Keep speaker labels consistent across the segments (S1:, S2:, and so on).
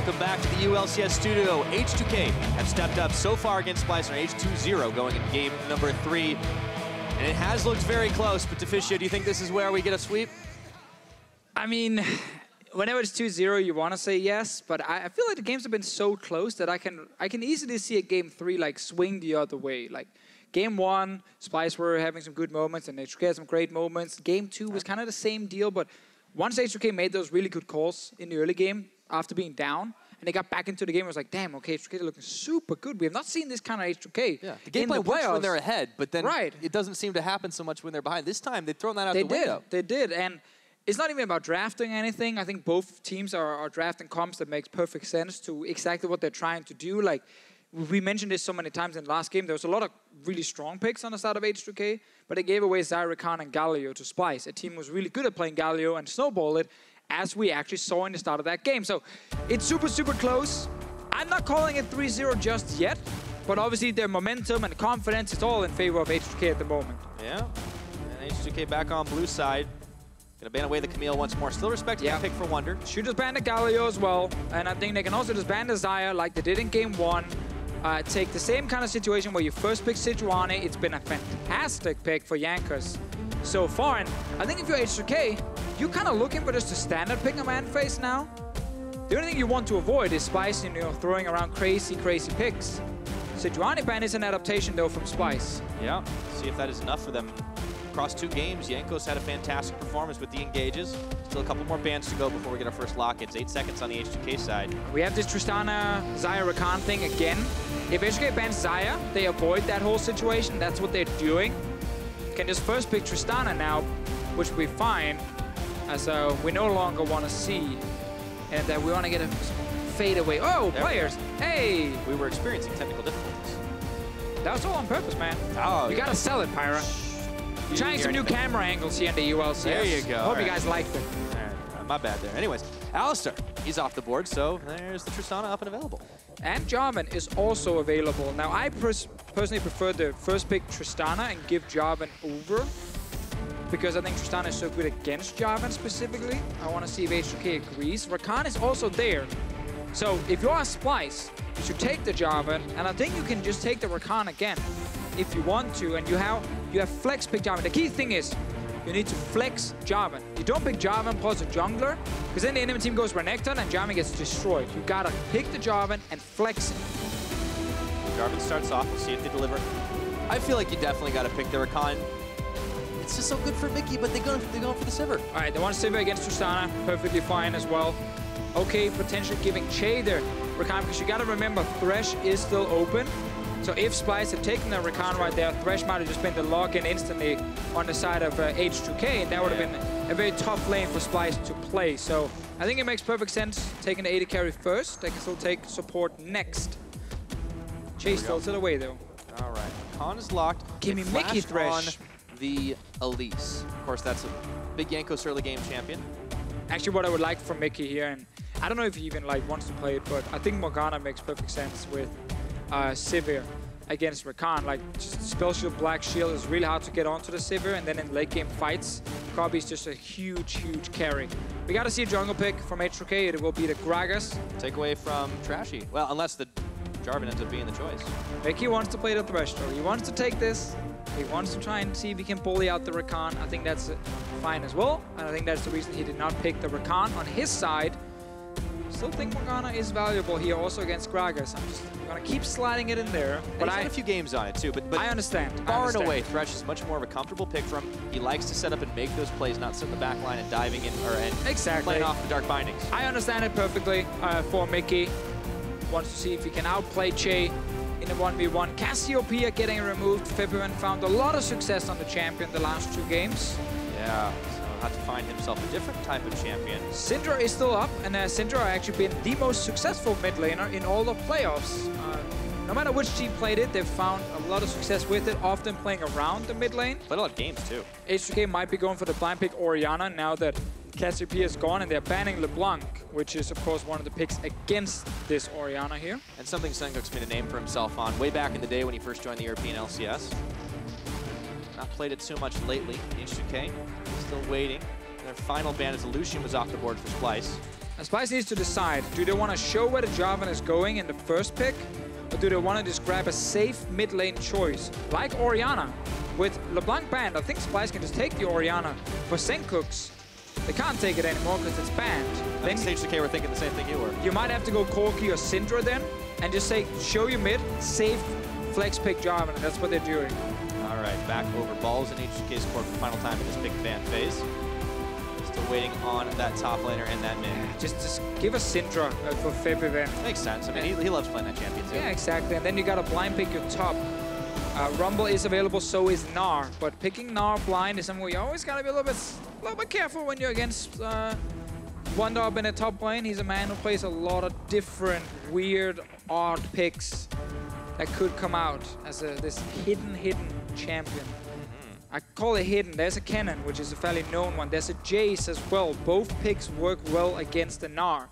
S1: Welcome back to the ULCS studio. H2K have stepped up so far against Splyce on H2-0 going in game number 3. And it has looked very close, but Deficio, do you think this is where we get a sweep?
S2: I mean, whenever it's 2-0, you want to say yes, but I feel like the games have been so close that I can easily see a game 3 like swing the other way. Like game 1, Splyce were having some good moments and H2K had some great moments. Game 2 was kind of the same deal, but once H2K made those really good calls in the early game after being down, and they got back into the game, I was like, damn, okay, H2K are looking super good. We have not seen this kind of H2K.
S1: Yeah, the gameplay works when they're ahead, but then it doesn't seem to happen so much when they're behind. This time, they've thrown that out the window.
S2: They did, and it's not even about drafting anything. I think both teams are drafting comps that makes perfect sense to exactly what they're trying to do. Like, we mentioned this so many times in the last game. There was a lot of really strong picks on the side of H2K, but they gave away Xayah, Rakan, and Galio to Splyce. A team was really good at playing Galio and snowball it, as we actually saw in the start of that game. So it's super, super close. I'm not calling it 3-0 just yet, but obviously their momentum and confidence, it's all in favor of H2K at the moment.
S1: Yeah, and H2K back on blue side. Gonna ban away the Camille once more. Still respecting the pick for Wunder.
S2: Should just ban the Galio as well, and I think they can also just ban the Xayah like they did in game 1. Take the same kind of situation where you first pick Sejuani. It's been a fantastic pick for Jankos so far, and I think if you're H2K, you're kind of looking for just a standard pick a man face now. The only thing you want to avoid is Splyce, throwing around crazy picks. Sejuani ban is an adaptation though from Splyce.
S1: Yeah, see if that is enough for them. Across 2 games, Jankos had a fantastic performance with the engages. Still a couple more bans to go before we get our first lock. It's 8 seconds on the H2K side.
S2: We have this Tristana, Xayah, Rakan thing again. If H2K bans Xayah, they avoid that whole situation. That's what they're doing. Can just first pick Tristana now, which we find, as we no longer want to see. And we want to get a fade away. Oh, there players! Hey!
S1: We were experiencing technical difficulties.
S2: That was all on purpose, man.
S1: Oh,
S2: you gotta sell it, Pyra. Trying some new camera angles here in the ULCS.
S1: There you go.
S2: Hope you guys liked it.
S1: My bad there. Anyways, Alistair, he's off the board, so there's the Tristana up and available.
S2: And Jarvan is also available. Now, I personally prefer the first pick Tristana and give Jarvan over, because I think Tristana is so good against Jarvan specifically. I want to see if H2K agrees. Rakan is also there. So if you are Splyce, you should take the Jarvan, and I think you can just take the Rakan again if you want to, and you have flex pick Jarvan. The key thing is you need to flex Jarvan. You don't pick Jarvan plus a jungler, because then the enemy team goes Renekton and Jarvan gets destroyed. You gotta pick the Jarvan and flex it.
S1: Jarvan starts off, we'll see if they deliver. I feel like you definitely gotta pick the Rakan. It's just so good for Mikyx, but they're going for the Sivir.
S2: All right, they want Sivir against Tristana, perfectly fine as well. Okay, potentially giving Chei their Rakan, because you gotta remember, Thresh is still open. So if Splyce had taken the Rakan right there, Thresh might have just been the lock-in instantly on the side of H2K, and that would have been a very tough lane for Splyce to play. So I think it makes perfect sense taking the AD carry first. They can still take support next. Chase still to the way though.
S1: All right, Khan is locked.
S2: Give me Mikyx Thresh.
S1: The Elise. Of course, that's a big Jankos early game champion.
S2: Actually, what I would like from Mikyx here, and I don't know if he even wants to play it, but I think Morgana makes perfect sense with Sivir against Rakan. Like, spell shield, black shield is really hard to get onto the Sivir, and then in late game fights, Kobbe is just a huge carry. We got to see a jungle pick from H2K. It will be the Gragas.
S1: Take away from Trashy. Well, unless the Jarvan ends up being the choice.
S2: Mikyx wants to play the Thresh though. He wants to take this. He wants to try and see if he can bully out the Rakan. I think that's fine as well, and I think that's the reason he did not pick the Rakan on his side. Still think Morgana is valuable here also against Gragas. I'm just gonna keep sliding it in there.
S1: But I had a few games on it too. But
S2: I understand.
S1: Far and away, Thresh is much more of a comfortable pick for him. He likes to set up and make those plays, not sit in the back line and diving in and playing off the dark bindings.
S2: I understand it perfectly for Mikyx. Wants to see if he can outplay Chei in a 1v1. Cassiopeia getting removed. Febiven found a lot of success on the champion the last 2 games.
S1: Yeah. Have to find himself a different type of champion.
S2: Syndra is still up, and Syndra has actually been the most successful mid laner in all the playoffs. No matter which team played it, they've found a lot of success with it, often playing around the mid lane.
S1: Played a lot of games too.
S2: H2K might be going for the blind pick Orianna now that Cassiopeia is gone, and they're banning LeBlanc, which is of course one of the picks against this Orianna here.
S1: And something Sencux made a name for himself on way back in the day when he first joined the European LCS. Not played it too much lately. H2K still waiting. Their final ban as Lucian was off the board for Splyce.
S2: Splyce needs to decide, do they want to show where the Jarvan is going in the first pick, or do they want to just grab a safe mid lane choice, like Orianna? With LeBlanc banned, I think Splyce can just take the Orianna. For Sencux, they can't take it anymore because it's banned.
S1: Then H2K were thinking the same thing you were.
S2: You might have to go Corki or Syndra then, and just say, show your mid, safe flex pick Jarvan, and that's what they're doing.
S1: All right, back over balls in H2K's court for the final time in this big fan phase. Still waiting on that top laner and that mid.
S2: Just give us Syndra for Febiven.
S1: Makes sense. I mean, he loves playing that champion too.
S2: Yeah, exactly. And then you got to blind pick your top. Rumble is available, so is Gnar. But picking Gnar blind is something where you always got to be a little bit careful when you're against Wunder up in the top lane. He's a man who plays a lot of different, weird, odd picks that could come out as this hidden champion. I call it hidden. There's a Kennen, which is a fairly known one. There's a Jace as well. Both picks work well against the Gnar.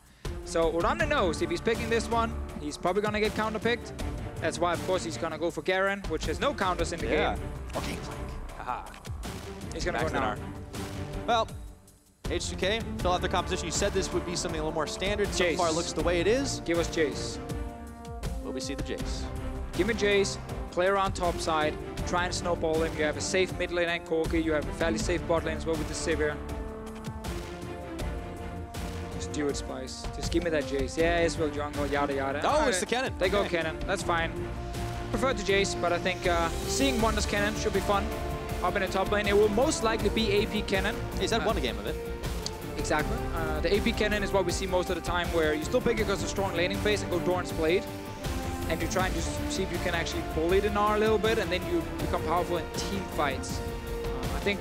S2: So Odoamne knows if he's picking this one, he's probably going to get counter-picked. That's why, of course, he's going to go for Garen, which has no counters in the game.
S1: Okay, haha.
S2: He's going to go Gnar.
S1: Well, H2K, fill out their composition. You said this would be something a little more standard.
S2: Jace.
S1: So far, looks the way it is.
S2: Give us Jace.
S1: Will we see the Jace?
S2: Give me Jace, play around top side, try and snowball him. You have a safe mid lane and Corki. You have a fairly safe bot lane as well with the Sivir. Just do it, Splyce. Just give me that Jace. Yeah, Israel jungle, yada yada.
S1: Oh, it's the Kennen.
S2: They go Kennen. That's fine. Prefer to Jace, but I think seeing Wunder's Kennen should be fun. Up in the top lane, it will most likely be AP Kennen.
S1: He's had won a game of it.
S2: Exactly. The AP Kennen is what we see most of the time, where you still pick it because of strong laning phase and go Doran's Blade. And you try and just see if you can actually bully the Gnar a little bit, and then you become powerful in team fights. I think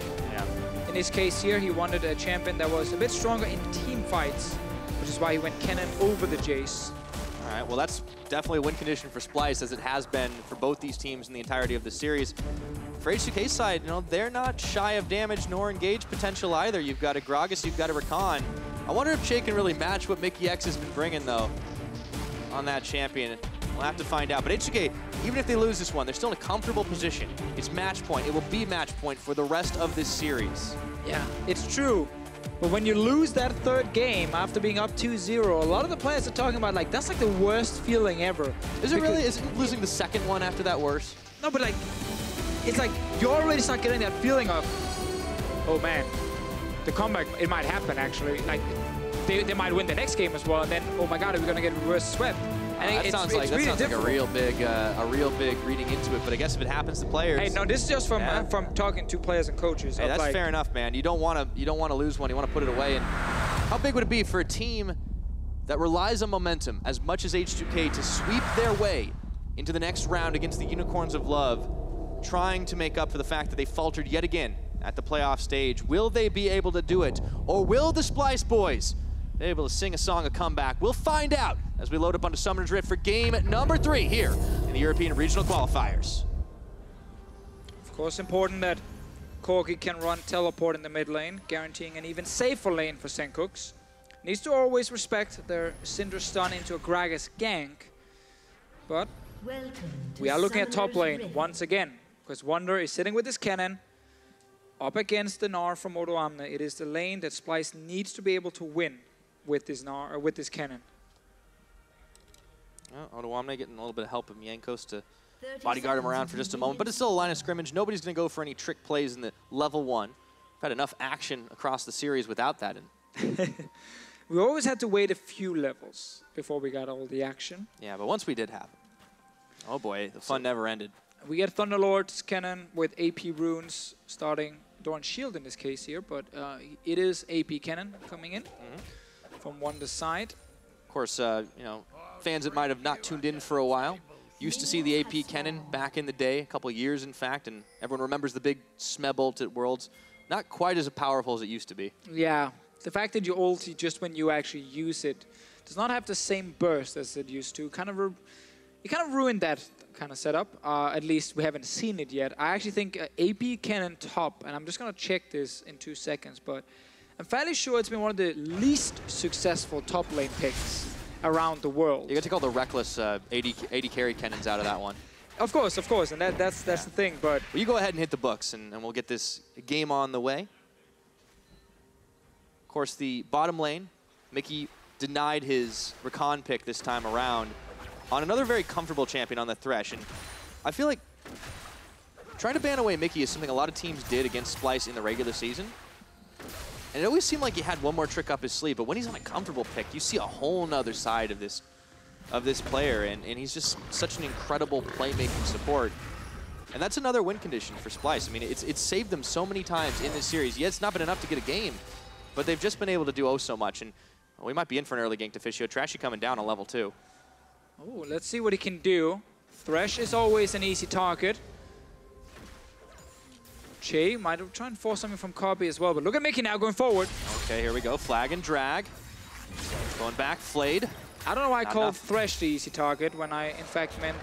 S2: in his case here, he wanted a champion that was a bit stronger in team fights, which is why he went Kennen over the Jace.
S1: All right, well, that's definitely a win condition for Splyce, as it has been for both these teams in the entirety of the series. For H2K's side, you know, they're not shy of damage nor engage potential either. You've got a Gragas, you've got a Rakan. I wonder if Chei can really match what Mikyx has been bringing, though, on that champion. We'll have to find out. But H2K, even if they lose this one, they're still in a comfortable position. It's match point. It will be match point for the rest of this series.
S2: Yeah, it's true. But when you lose that third game after being up 2-0, a lot of the players are talking about, like, that's like the worst feeling ever.
S1: Is it really? Is losing the second one after that worse?
S2: No, but like, it's like you already start getting that feeling of, oh man, the comeback, it might happen actually. Like, they might win the next game as well, and then, oh my god, are we gonna get reverse swept?
S1: That sounds like a real big reading into it. But I guess if it happens to players,
S2: hey, no, this is just from talking to players and coaches.
S1: Hey, that's like, fair enough, man. You don't want to lose one. You want to put it away. And how big would it be for a team that relies on momentum as much as H2K to sweep their way into the next round against the Unicorns of Love, trying to make up for the fact that they faltered yet again at the playoff stage? Will they be able to do it, or will the Splyce boys be able to sing a song of comeback? We'll find out as we load up onto Summoner's Rift for game number 3 here in the European Regional Qualifiers.
S2: Of course, important that Corki can run teleport in the mid lane, guaranteeing an even safer lane for Sencux. Needs to always respect their Syndra stun into a Gragas gank, but we are looking at top lane once again, because Wunder is sitting with his Kennen up against the Gnar from Odoamne. It is the lane that Splyce needs to be able to win with this Gnar, or with this Kennen.
S1: Well, Odoamne getting a little bit of help from Jankos to bodyguard him around for just a moment, but it's still a line of scrimmage. Nobody's going to go for any trick plays in the level 1. We've had enough action across the series without that.
S2: We always had to wait a few levels before we got all the action.
S1: Yeah, but once we did have it, oh boy, the fun never ended. We
S2: get Thunderlord's Kennen with AP runes starting Doran's Shield in this case here, but it is AP Kennen coming in from Wunder's side.
S1: Of course, you know, fans that might have not tuned in for a while used to see the AP Kennen back in the day, a couple of years in fact, and everyone remembers the big Smebolt at Worlds. Not quite as powerful as it used to be.
S2: Yeah, the fact that you ulti just when you actually use it does not have the same burst as it used to. It kind of ruined that kind of setup. At least we haven't seen it yet. I actually think AP Kennen top, and I'm just going to check this in 2 seconds, but I'm fairly sure it's been one of the least successful top lane picks around the world.
S1: You got to take all the reckless AD carry Kennens out of that one.
S2: Of course, and that's the thing, but...
S1: Well, you go ahead and hit the books, and we'll get this game on the way. Of course, the bottom lane, Mikyx denied his Rakan pick this time around on another very comfortable champion on the Thresh. And I feel like trying to ban away Mikyx is something a lot of teams did against Splyce in the regular season. And it always seemed like he had one more trick up his sleeve, but when he's on a comfortable pick, you see a whole nother side of this player, and he's just such an incredible playmaking support. And that's another win condition for Splyce. I mean, it's saved them so many times in this series. Yeah, it's not been enough to get a game, but they've just been able to do oh so much. And we might be in for an early gank Deficio. Trashy coming down on level 2.
S2: Oh, let's see what he can do. Thresh is always an easy target. Chei might try and force something from Kobbe as well, but look at Mikyx now going forward.
S1: Okay, here we go. Flag and drag. Going back, flayed.
S2: I don't know why I called Thresh the easy target when I, in fact, meant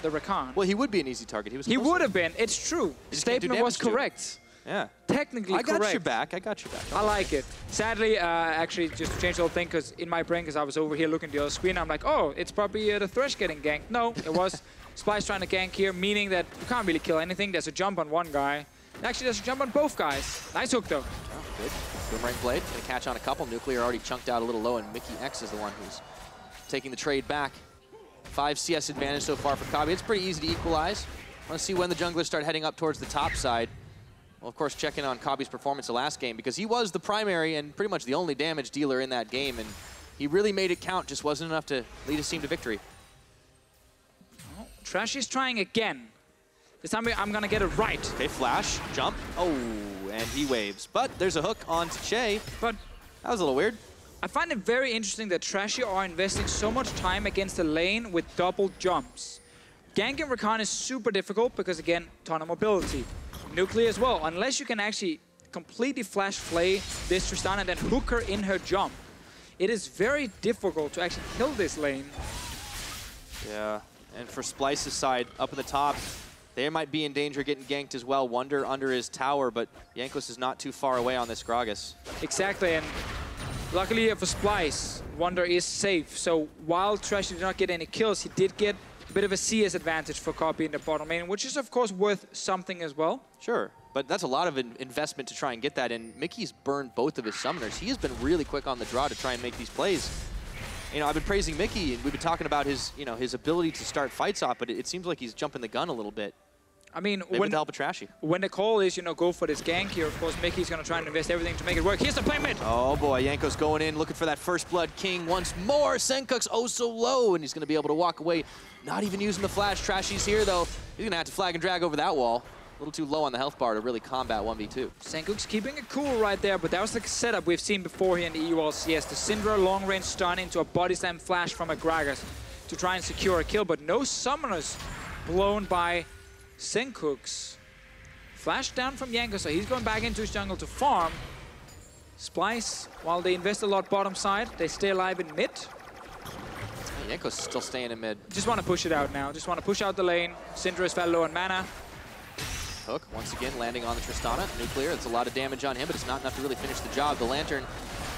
S2: the Rakan.
S1: Well, he would be an easy target.
S2: He would have been. It's true. The statement was correct.
S1: Yeah.
S2: Technically correct.
S1: I got your back. I got your back.
S2: I like it. Sadly, actually, just to change the whole thing, because in my brain, because I was over here looking at the other screen, I'm like, oh, it's probably the Thresh getting ganked. No, it was Splyce trying to gank here, meaning that you can't really kill anything. There's a jump on one guy. Actually, there's a jump on both guys. Nice hook, though.
S1: Oh, good. Boomerang Blade. Gonna catch on a couple. Nuclear already chunked out a little low, and Mikyx is the one who's taking the trade back. 5 CS advantage so far for Kobbe. It's pretty easy to equalize. Want to see when the junglers start heading up towards the top side. Well, of course, checking on Kobbe's performance the last game, because he was the primary and pretty much the only damage dealer in that game, and he really made it count. Just wasn't enough to lead his team to victory.
S2: Oh, Trashy's trying again. This time I'm gonna get it right.
S1: Okay, flash, jump. Oh, and he waves. But there's a hook onto Chei.
S2: But
S1: that was a little weird.
S2: I find it very interesting that Trashy are investing so much time against the lane with double jumps. Ganking Rakan is super difficult because, again, ton of mobility. Nuclear as well. Unless you can actually completely flash flay this Tristana and then hook her in her jump, it is very difficult to actually kill this lane.
S1: Yeah, and for Splyce's side, up in the top, they might be in danger of getting ganked as well. Wunder under his tower, but Jankos is not too far away on this Gragas.
S2: Exactly, and luckily for Splyce, Wunder is safe. So while Trashy did not get any kills, he did get a bit of a CS advantage for Kobbe in the bottom lane, which is of course worth something as well.
S1: Sure, but that's a lot of investment to try and get that, and Mikyx burned both of his summoners. He has been really quick on the draw to try and make these plays. You know, I've been praising Mikyx, and we've been talking about his, you know, his ability to start fights off, but it seems like he's jumping the gun a little bit.
S2: I mean,
S1: maybe with the help of Trashy.
S2: When the call is, you know, go for this gank here, of course, Mikyx's going to try and invest everything to make it work. Here's the play mid.
S1: Oh boy, Jankos going in, looking for that first blood king once more. Sencux oh so low, and he's going to be able to walk away. Not even using the flash. Trashy's here, though. He's going to have to flag and drag over that wall. A little too low on the health bar to really combat 1v2.
S2: Sencux keeping it cool right there, but that was the setup we've seen before here in the EU LCS. The Syndra long-range stun into a body slam flash from a Gragas to try and secure a kill, but no summoners blown by Sencux. Flash down from Jankos, so he's going back into his jungle to farm. Splyce, while they invest a lot bottom side, they stay alive in mid.
S1: Jankos is still staying in mid.
S2: Just want to push it out now. Just want to push out the lane. Syndra is fell low on mana.
S1: Hook, once again, landing on the Tristana. Nuclear, it's a lot of damage on him, but it's not enough to really finish the job. The Lantern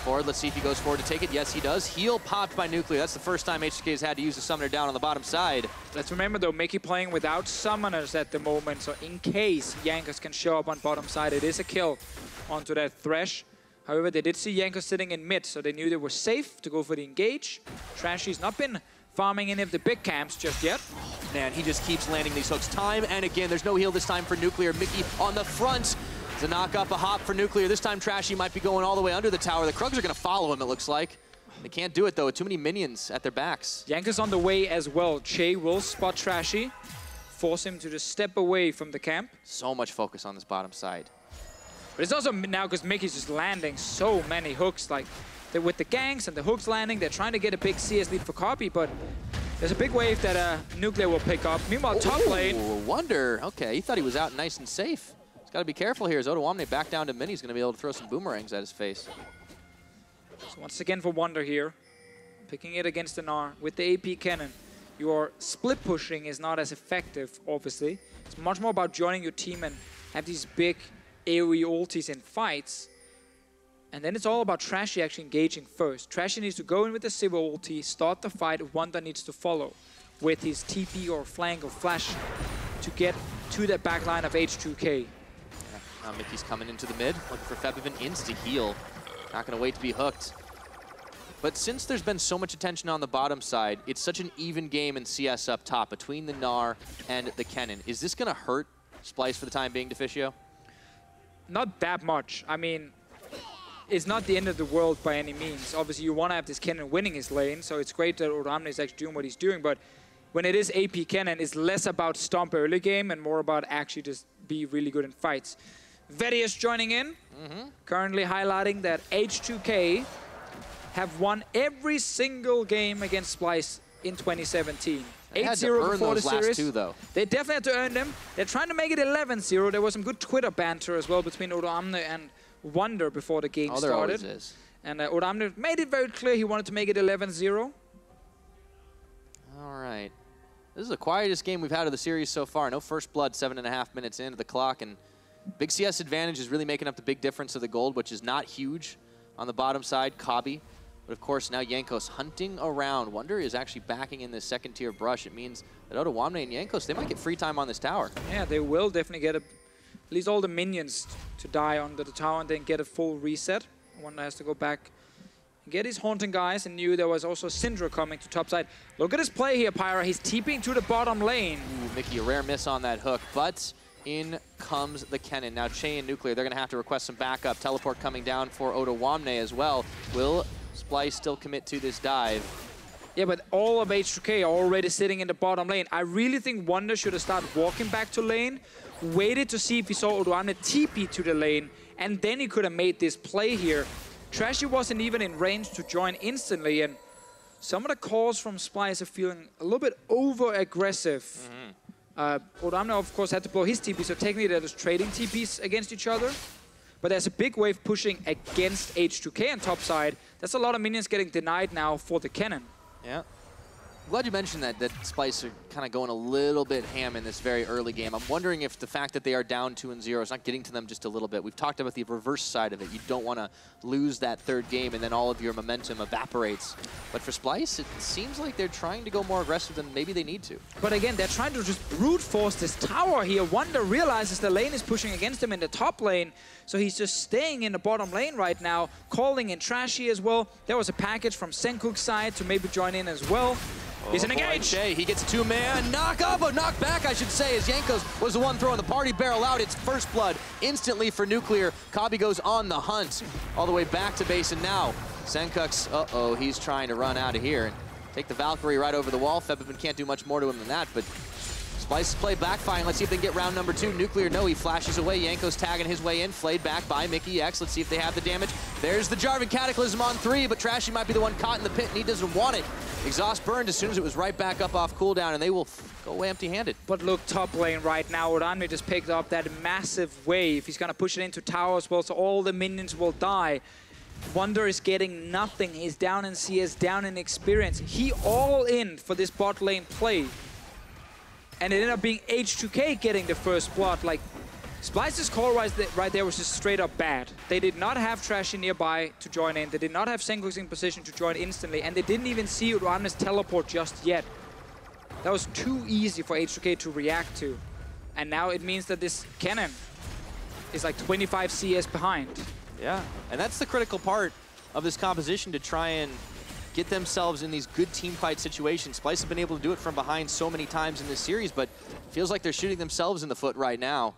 S1: forward, let's see if he goes forward to take it. Yes, he does. Heal popped by Nuclear. That's the first time H2K has had to use a summoner down on the bottom side.
S2: Let's remember, though, Mikyx playing without summoners at the moment, so in case Jankos can show up on bottom side, it is a kill onto that Thresh. However, they did see Jankos sitting in mid, so they knew they were safe to go for the engage. Trashy's not been farming any of the big camps just yet.
S1: Man, he just keeps landing these hooks time and again. There's no heal this time for Nuclear. Mikyx on the front to knock up a hop for Nuclear. This time Trashy might be going all the way under the tower. The Krugs are going to follow him, it looks like. They can't do it, though. Too many minions at their backs.
S2: Jankos on the way as well. Chei will spot Trashy, force him to just step away from the camp.
S1: So much focus on this bottom side.
S2: But it's also now because Mikyx is landing so many hooks. Like, with the ganks and the hooks landing, they're trying to get a big CS lead for Kobbe, but there's a big wave that Nuclear will pick up. Meanwhile, top lane.
S1: Wunder. Okay, he thought he was out nice and safe. He's got to be careful here as Odoamne back down to mid. He's going to be able to throw some boomerangs at his face.
S2: So once again for Wunder here, picking it against the Gnar with the AP Kennen. Your split pushing is not as effective, obviously. It's much more about joining your team and have these big AoE ultis in fights. And then it's all about Trashy actually engaging first. Trashy needs to go in with the Sivir ulti, start the fight. Wunder needs to follow with his TP or flank or flash to get to that back line of H2K.
S1: Now Mikyx coming into the mid, looking for Febiven insta-heal. Not going to wait to be hooked. But since there's been so much attention on the bottom side, it's such an even game in CS up top between the Gnar and the Kennen. Is this going to hurt Splyce for the time being, Deficio?
S2: Not that much. I mean, it's not the end of the world by any means. Obviously, you want to have this Kennen winning his lane, so it's great that Odoamne is actually doing what he's doing, but when it is AP Kennen, it's less about stomp early game and more about actually just be really good in fights. VoD is joining in, currently highlighting that H2K have won every single game against Splyce in 2017. 8-0 before the series. Two, though. They definitely had to earn them. They're trying to make it 11-0. There was some good Twitter banter as well between Odoamne and Wunder before the game started. There always is. And Odoamne made it very clear he wanted to make it 11-0.
S1: All right. This is the quietest game we've had of the series so far. No first blood, 7.5 minutes into the clock, and big CS advantage is really making up the big difference of the gold, which is not huge on the bottom side. Kobbe, but of course now Jankos hunting around. Wunder is actually backing in this second tier brush. It means that Odoamne and Jankos, they might get free time on this tower. Yeah, they will definitely get at least all the minions to die under the tower and then get a full reset. Wunder has to go back. Get his haunting guys, and knew there was also Syndra coming to top side. Look at his play here, Pyra. He's TPing to the bottom lane. Ooh, Mickey, a rare miss on that hook, but in comes the Kennen. Now Chei and Nuclear, they're going to have to request some backup. Teleport coming down for Odoamne as well. Will Splyce still commit to this dive? Yeah, but all of H2K are already sitting in the bottom lane. I really think Wunder should have started walking back to lane, waited to see if he saw Odoamne TP to the lane, and then he could have made this play here. Trashy wasn't even in range to join instantly, and some of the calls from Splyce are feeling a little bit over-aggressive. Odoamne, of course, had to blow his TP, so technically they're just trading TPs against each other. But there's a big wave pushing against H2K on top side. That's a lot of minions getting denied now for the Kennen. Yeah. I'm glad you mentioned that Splyce are kind of going a little bit ham in this very early game. I'm wondering if the fact that they are down 2-0 is not getting to them just a little bit. We've talked about the reverse side of it. You don't want to lose that third game and then all of your momentum evaporates. But for Splyce, it seems like they're trying to go more aggressive than maybe they need to. But again, they're trying to just brute force this tower here. Wunder realizes the lane is pushing against him in the top lane, so he's just staying in the bottom lane right now, calling in Trashy as well. There was a package from Sencux side to maybe join in as well. He's an engage. Chei, he gets a two-man knock up, or knock back, I should say, as Jankos was the one throwing the party barrel out. It's first blood instantly for Nuclear. Kobbe goes on the hunt all the way back to base, and now Sencux, he's trying to run out of here and take the Valkyrie right over the wall. Febiven can't do much more to him than that, but Splyce's play backfiring. Let's see if they can get round number 2. Nuclear, no, he flashes away. Jankos tagging his way in, flayed back by Mikyx. Let's see if they have the damage. There's the Jarvan Cataclysm on 3, but Trashy might be the one caught in the pit, and he doesn't want it. Exhaust burned as soon as it was right back up off cooldown, and they will go away empty-handed. But look, top lane right now, Odoamne just picked up that massive wave. He's gonna push it into tower as well, so all the minions will die. Wunder is getting nothing. He's down in CS, down in experience. He all in for this bot lane play. And it ended up being H2K getting the first blood. Like, Splyce's call right there was just straight up bad. They did not have Trashy nearby to join in. They did not have Sencux in position to join instantly. And they didn't even see Odoamne's teleport just yet. That was too easy for H2K to react to. And now it means that this Kennen is like 25 CS behind. Yeah, and that's the critical part of this composition, to try and get themselves in these good team fight situations. Splyce have been able to do it from behind so many times in this series, but it feels like they're shooting themselves in the foot right now.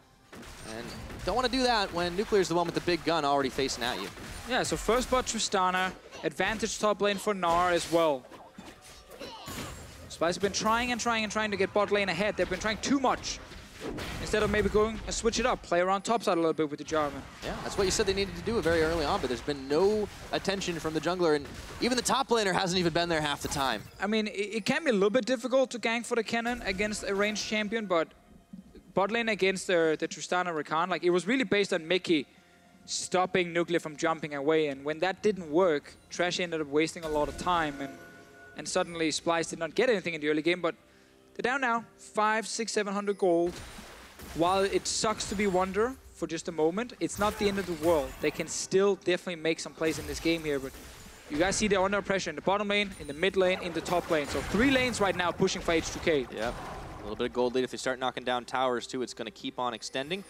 S1: And don't want to do that when Nuclear's the one with the big gun already facing at you. Yeah, so first bot Tristana, advantage top lane for Gnar as well. Splyce have been trying and trying and trying to get bot lane ahead. They've been trying too much. Instead of maybe going and switch it up, play around topside a little bit with the Jarvan. Yeah, that's what you said they needed to do very early on, but there's been no attention from the jungler, and even the top laner hasn't even been there half the time. I mean, it can be a little bit difficult to gank for the Kennen against a ranged champion, but bot lane against the Tristana Rakan, like, it was really based on Mikyx stopping Nuclear from jumping away, and when that didn't work, Trashy ended up wasting a lot of time, and suddenly Splyce did not get anything in the early game, but they're down now, 500, 600, 700 gold. While it sucks to be Wunder for just a moment, it's not the end of the world. They can still definitely make some plays in this game here, but you guys see they're under pressure in the bottom lane, in the mid lane, in the top lane. So 3 lanes right now pushing for H2K. Yep, a little bit of gold lead. If they start knocking down towers too, it's going to keep on extending.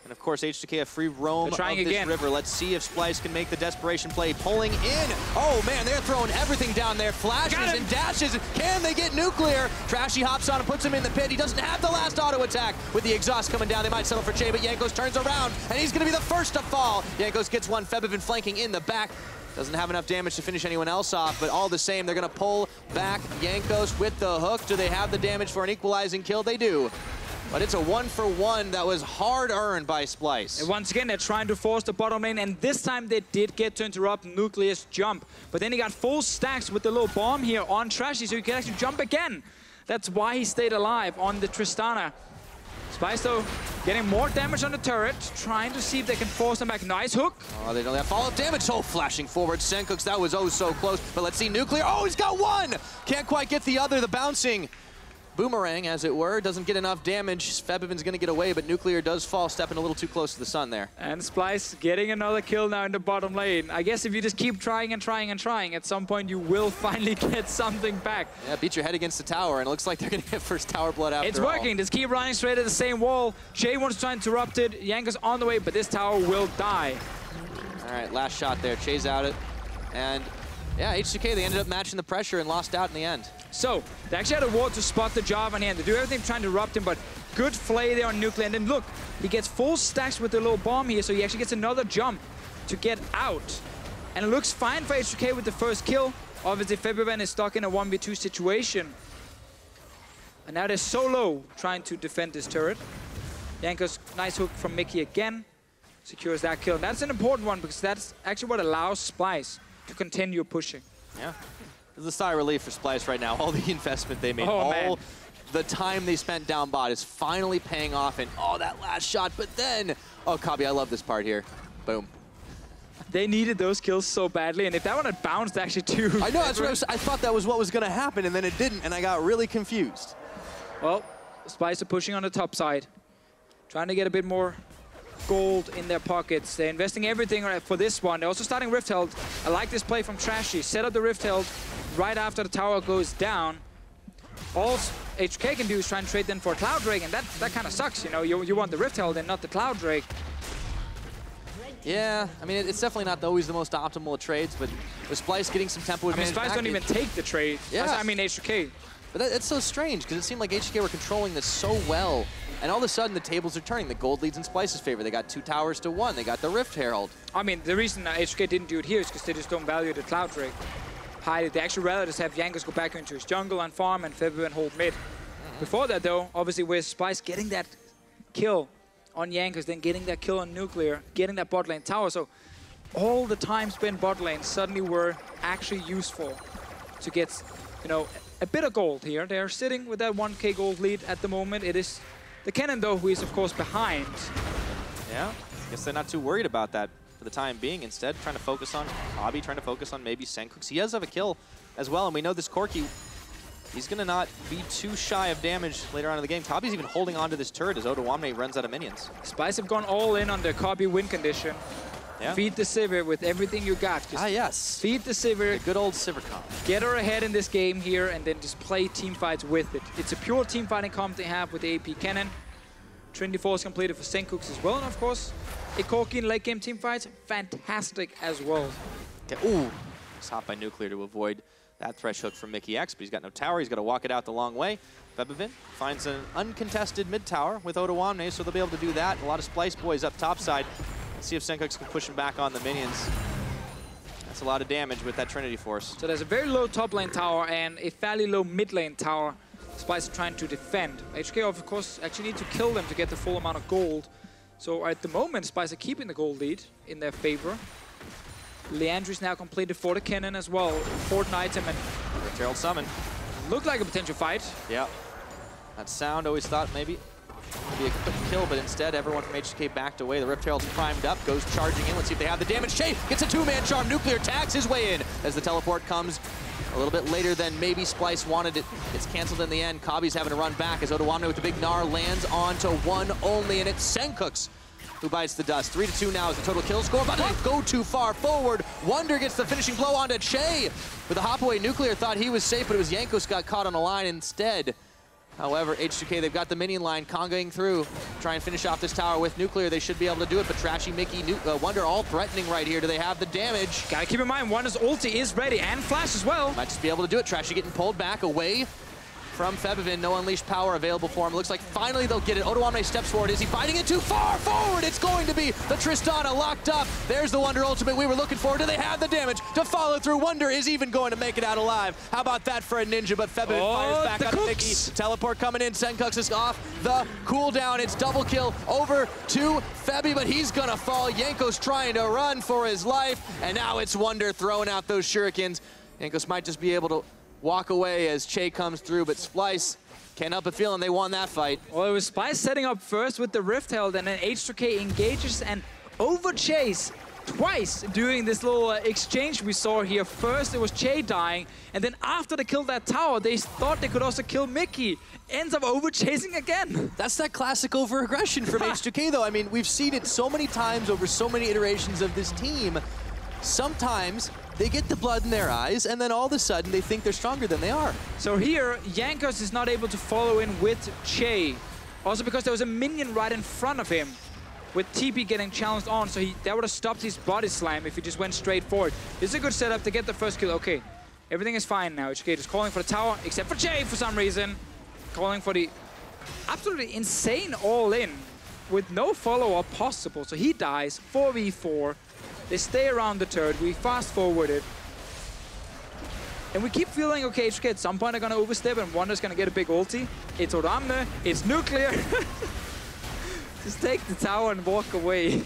S1: And of course, H2K a free roam of this river. Let's see if Splyce can make the desperation play. Pulling in. Oh man, they're throwing everything down there. Flashes and dashes. Can they get nuclear? Trashy hops on and puts him in the pit. He doesn't have the last auto attack. With the exhaust coming down, they might settle for Chei, but Jankos turns around, and he's going to be the first to fall. Jankos gets one. Febiven flanking in the back. Doesn't have enough damage to finish anyone else off, but all the same, they're going to pull back Jankos with the hook. Do they have the damage for an equalizing kill? They do. But it's a 1-for-1 that was hard-earned by Splyce.
S2: And once again, they're trying to force the bottom lane, and this time they did get to interrupt Nuclear's jump. But then he got full stacks with the little bomb here on Trashy, so he can actually jump again. That's why he stayed alive on the Tristana. Splyce, though, getting more damage on the turret, trying to see if they can force them back. Nice hook.
S1: Oh, they don't have follow-up damage. Oh, flashing forward. Sencux, that was oh so close. But let's see Nuclear. Oh, he's got one! Can't quite get the other. The bouncing boomerang, as it were, doesn't get enough damage. Febiven's going to get away, but Nuclear does fall, stepping a little too close to the sun there.
S2: And Splyce getting another kill now in the bottom lane. I guess if you just keep trying and trying and trying, at some point you will finally get something back.
S1: Yeah, beat your head against the tower, and it looks like they're going to get first tower blood after
S2: It's working. Just keep running straight at the same wall. Chei wants to try and interrupt it. Jankos on the way, but this tower will die.
S1: All right, last shot there. Chei's out it. And yeah, H2K, they ended up matching the pressure and lost out in the end.
S2: So, they actually had a ward to spot the Jarvan here, and they do everything trying to interrupt him, but good flay there on Nuclear. And then look, he gets full stacks with the little bomb here, so he actually gets another jump to get out. And it looks fine for H2K with the first kill. Obviously, Febiven is stuck in a 1v2 situation. And now they're solo trying to defend this turret. Jankos, nice hook from Mikyx again. Secures that kill. And that's an important one, because that's actually what allows Splyce to continue pushing.
S1: Yeah. It's a sigh of relief for Splyce right now. All the investment they made, all the time they spent down bot is finally paying off. And oh, that last shot. But then, oh, Kobbe, I love this part here. Boom.
S2: They needed those kills so badly, and if that one had bounced actually too.
S1: I know, that's what I thought that was what was going to happen, and then it didn't, and I got really confused.
S2: Well, Splyce are pushing on the top side, trying to get a bit more gold in their pockets. They're investing everything for this one. They're also starting Rift Held. I like this play from Trashy. Set up the Rift Held right after the tower goes down. All H2K can do is try and trade then for a Cloud Drake, and that kind of sucks, you know. You want the Rift Held and not the Cloud Drake.
S1: Yeah, I mean, it's definitely not always the most optimal of trades, but with Splyce getting some tempo advantage.
S2: I mean, Splyce don't even take the trade.
S1: Yeah.
S2: I mean, H2K.
S1: But it's so strange, because it seemed like H2K were controlling this so well, and all of a sudden the tables are turning. The gold leads in Splyce's favor. They got 2 towers to 1. They got the Rift Herald.
S2: I mean, the reason H2K didn't do it here is because they just don't value the Cloud Drake. They actually rather just have Jankos go back into his jungle and farm and Febiven hold mid. Before that, though, obviously with Splyce getting that kill on Jankos, then getting that kill on Nuclear, getting that bot lane tower. So all the time spent bot lane suddenly were actually useful to get, you know, a bit of gold here. They're sitting with that 1k gold lead at the moment. It is the Kennen, though, who is, of course, behind.
S1: Yeah, I guess they're not too worried about that for the time being. Instead, trying to focus on Kobbe, trying to focus on maybe Sencux. He does have a kill as well, and we know this Corki, he's going to not be too shy of damage later on in the game. Kobbe's even holding on to this turret as Odoamne runs out of minions.
S2: Splyce have gone all in on the Kobbe win condition. Yeah. Feed the Sivir with everything you got. Just
S1: yes.
S2: Feed the Sivir.
S1: The good old Sivir comp.
S2: Get her ahead in this game here, and then just play team fights with it. It's a pure team fighting comp they have with the AP Kennen. Trinity Force completed for Sencux as well, and of course, a Corki in late game team fights, fantastic as well.
S1: Okay. Ooh, hop by Nuclear to avoid that Thresh hook from Mikyx, but he's got no tower. He's got to walk it out the long way. Febiven finds an uncontested mid tower with Odoamne, so they'll be able to do that. A lot of Splyce boys up top side. Let's see if Sencux can push him back on the minions. That's a lot of damage with that Trinity Force.
S2: So there's a very low top lane tower and a fairly low mid lane tower Splyce are trying to defend. H2K, of course, actually need to kill them to get the full amount of gold. So at the moment, Splyce are keeping the gold lead in their favor. Leandry's now completed for the Kennen as well. Important item and
S1: Herald summon.
S2: Looked like a potential fight.
S1: Yeah. That sound, always thought maybe would be a quick kill, but instead everyone from H2K backed away. The Rift Herald's primed up, goes charging in. Let's see if they have the damage. Chei gets a 2-man charm. Nuclear tags his way in as the teleport comes a little bit later than maybe Splyce wanted it. It's canceled in the end. Kobbe's having to run back as Odoamne with the big Gnar lands onto one only, and it's Sencux who bites the dust. 3-2 now is the total kill score, but they go too far forward. Wunder gets the finishing blow onto Chei. With the hop away, Nuclear thought he was safe, but it was Jankos got caught on the line instead. However, H2K, they've got the minion line congoing through. Try and finish off this tower with Nuclear. They should be able to do it, but Trashy, Mickey, Wunder all threatening right here. Do they have the damage?
S2: Gotta keep in mind, Wunder's ulti is ready, and Flash as well.
S1: Might just be able to do it. Trashy getting pulled back away from Febiven. No unleashed power available for him. Looks like finally they'll get it. Odoamne steps forward. Is he fighting it too far forward? It's going to be the Tristana locked up. There's the Wunder ultimate we were looking for. Do they have the damage to follow through? Wunder is even going to make it out alive. How about that for a ninja? But Febiven fires back on Mickey. Teleport coming in. Sencux is off the cooldown. It's double kill over to Febi, but he's gonna fall. Jankos trying to run for his life, and now it's Wunder throwing out those shurikens. Jankos might just be able to walk away as Chei comes through, but Splyce can't help but feeling they won that fight.
S2: Well, it was Splyce setting up first with the Rift held, and then H2K engages and overchase twice during this little exchange we saw here. First, it was Chei dying, and then after they killed that tower, they thought they could also kill Mickey. Ends up overchasing again.
S1: That's that classic over-aggression from H2K, though. I mean, we've seen it so many times over so many iterations of this team. Sometimes they get the blood in their eyes, and then all of a sudden they think they're stronger than they are.
S2: So here, Jankos is not able to follow in with Chei. Also because there was a minion right in front of him, with TP getting challenged on, so that would have stopped his body slam if he just went straight forward. This is a good setup to get the first kill. Okay, everything is fine now. H2K just calling for the tower, except for Chei for some reason. Calling for the absolutely insane all-in with no follow-up possible. So he dies, 4v4. They stay around the turret. We fast-forward it. And we keep feeling, okay, H2K at some point are going to overstep and Wunder's going to get a big ulti. It's Odoamne, it's Nuclear. Just take the tower and walk away.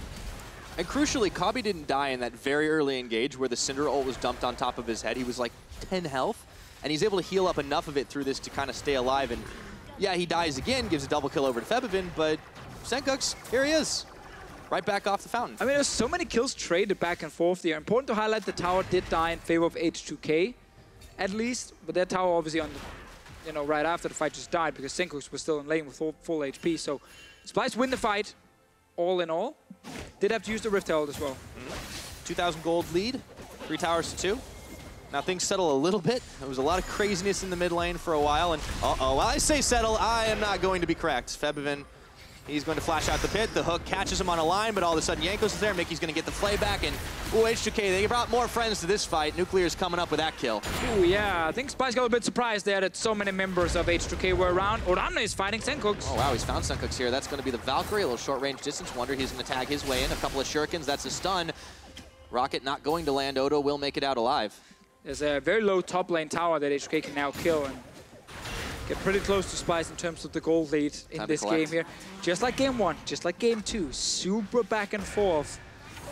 S1: And crucially, Kobbe didn't die in that very early engage where the Syndra ult was dumped on top of his head. He was like 10 health, and he's able to heal up enough of it through this to kind of stay alive. And yeah, he dies again, gives a double kill over to Febiven, but Sencux, here he is. Right back off the fountain.
S2: I mean, there's so many kills traded back and forth there. Important to highlight the tower did die in favor of H2K, at least. But that tower obviously on the, right after the fight just died because Sencux was still in lane with full HP. So Splyce win the fight, all in all. Did have to use the Rift Herald as well.
S1: 2,000 gold lead, 3 towers to 2. Now things settle a little bit. There was a lot of craziness in the mid lane for a while, and while I say settle, I am not going to be correct. Febiven, he's going to flash out the pit. The hook catches him on a line, but all of a sudden Jankos is there. Mickey's going to get the flay back, and H2K, they brought more friends to this fight. Nuclear's coming up with that kill.
S2: Ooh, yeah, I think Splyce got a bit surprised there that so many members of H2K were around. Odoamne is fighting Sencux.
S1: Oh wow, he's found Sencux here. That's going to be the Valkyrie, a little short range distance. Wunder, he's going to tag his way in. A couple of shurikens, that's a stun. Rocket not going to land. Odo will make it out alive.
S2: There's a very low top lane tower that H2K can now kill and get pretty close to Splyce in terms of the gold lead in this game here. Just like game 1, just like game 2, super back and forth.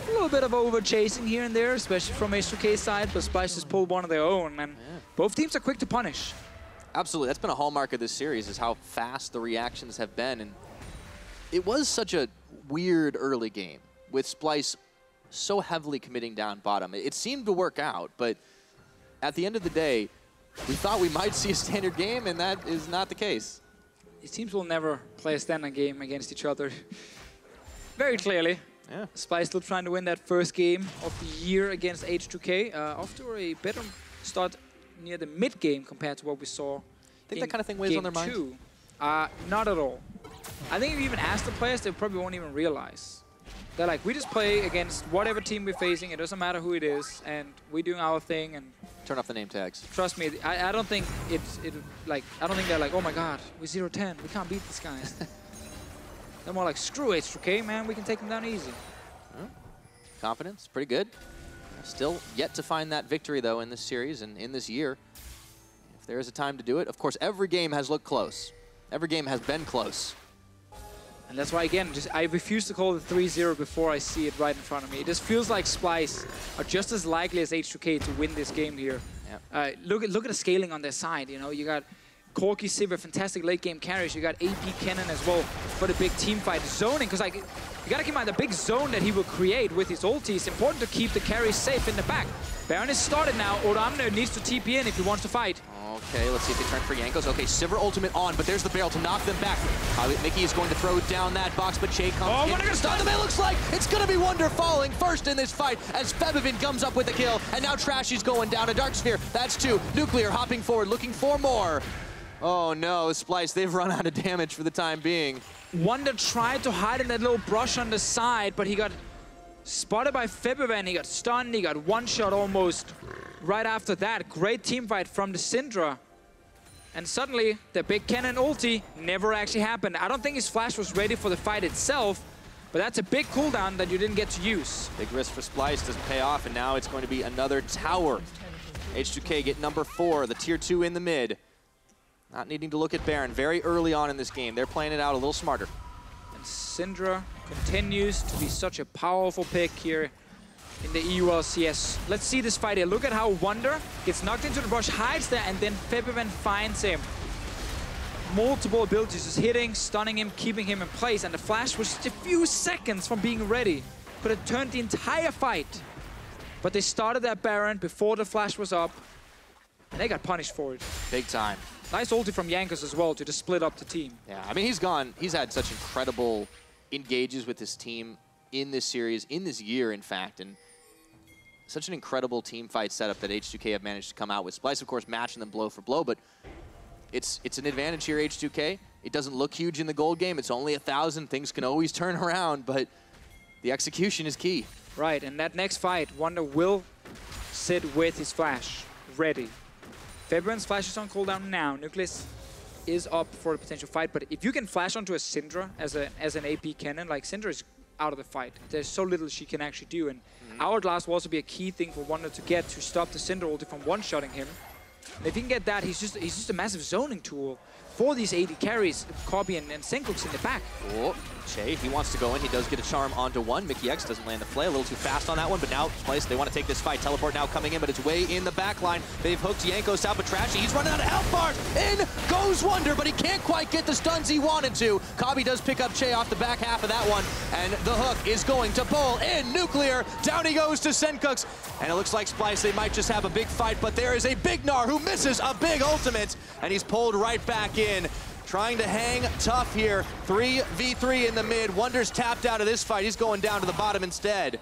S2: A little bit of over-chasing here and there, especially from H2K's side, but Splyce just pulled one of their own, and both teams are quick to punish.
S1: Absolutely, that's been a hallmark of this series, is how fast the reactions have been, and it was such a weird early game, with Splyce so heavily committing down bottom. It seemed to work out, but at the end of the day, we thought we might see a standard game, and that is not the case.
S2: These teams will never play a standard game against each other. Very clearly.
S1: Yeah.
S2: Splyce still trying to win that first game of the year against H2K. Off to a better start near the mid-game compared to what we saw.
S1: Think that kind of thing weighs on their mind?
S2: Not at all. I think if you even ask the players, they probably won't even realize. They're like, we just play against whatever team we're facing. It doesn't matter who it is, and we're doing our thing. And
S1: turn off the name tags.
S2: Trust me, I don't think I don't think they're like, oh my god, we're 0-10, we can't beat these guys. They're more like, screw H2K, man, we can take them down easy.
S1: Confidence, pretty good. Still yet to find that victory though in this series and in this year. If there is a time to do it, of course, every game has looked close. Every game has been close.
S2: And that's why, again, I refuse to call it 3-0 before I see it right in front of me. It just feels like Splyce are just as likely as H2K to win this game here. Yep. Look at the scaling on their side. You got Corki, Sivir, fantastic late game carries. You got AP Kennen as well for the big team fight. Zoning, because you gotta keep in mind the big zone that he will create with his ulti. It's important to keep the carries safe in the back. Baron is started now. Odoamne needs to TP in if he wants to fight.
S1: Okay, let's see if they turn for Jankos. Okay, Sivir ultimate on, but there's the barrel to knock them back. Mickey is going to throw down that box, but Chei comes in.
S2: Wunder
S1: Stun them. It looks like it's going to be Wunder falling first in this fight as Febiven comes up with the kill, and now Trashy's going down. A Dark Sphere, that's 2. Nuclear hopping forward, looking for more. Oh no, Splyce, they've run out of damage for the time being.
S2: Wunder tried to hide in that little brush on the side, but he got spotted by Febiven. He got stunned, he got one shot almost right after that. Great team fight from the Syndra. And suddenly, the big Kennen ulti never actually happened. I don't think his flash was ready for the fight itself, but that's a big cooldown that you didn't get to use.
S1: Big risk for Splyce, doesn't pay off, and now it's going to be another tower. H2K get number 4, the tier 2 in the mid. Not needing to look at Baron very early on in this game. They're playing it out a little smarter.
S2: And Syndra continues to be such a powerful pick here in the EU LCS. Let's see this fight here. Look at how Wunder gets knocked into the brush, hides there, and then Febiven finds him. Multiple abilities, just hitting, stunning him, keeping him in place, and the flash was just a few seconds from being ready. Could have turned the entire fight. But they started that Baron before the flash was up, and they got punished for it.
S1: Big time.
S2: Nice ulti from Jankos as well to just split up the team.
S1: Yeah, I mean, he's had such incredible engages with his team in this series, in this year, in fact, and such an incredible team fight setup that H2K have managed to come out with. Splyce, of course, matching them blow for blow, but it's an advantage here, H2K. It doesn't look huge in the gold game. It's only 1,000. Things can always turn around, but the execution is key.
S2: Right, and that next fight, Wunder will sit with his flash ready. Febiven's flash is on cooldown now. Nucleus is up for a potential fight, but if you can flash onto a Syndra as an AP Kennen, like Syndra is out of the fight. There's so little she can actually do, and Hourglass will also be a key thing for Wunder to get to stop the Syndra ulti from one-shotting him. And if he can get that, he's just a massive zoning tool for these AD carries, Kobbe and Sencux in the back.
S1: Oh, Chei, he wants to go in. He does get a charm onto one. Mikyx doesn't land the play. A little too fast on that one, but now Splyce, they want to take this fight. Teleport now coming in, but it's way in the back line. They've hooked Jankos out, but Trashy, he's running out of health bars. In goes Wunder, but he can't quite get the stuns he wanted to. Kobbe does pick up Chei off the back half of that one, and the hook is going to pull in Nuclear. Down he goes to Sencux, and it looks like Splyce, they might just have a big fight, but there is a big Gnar who misses a big ultimate, and he's pulled right back in. Trying to hang tough here. 3v3 in the mid. Wunder's tapped out of this fight. He's going down to the bottom instead.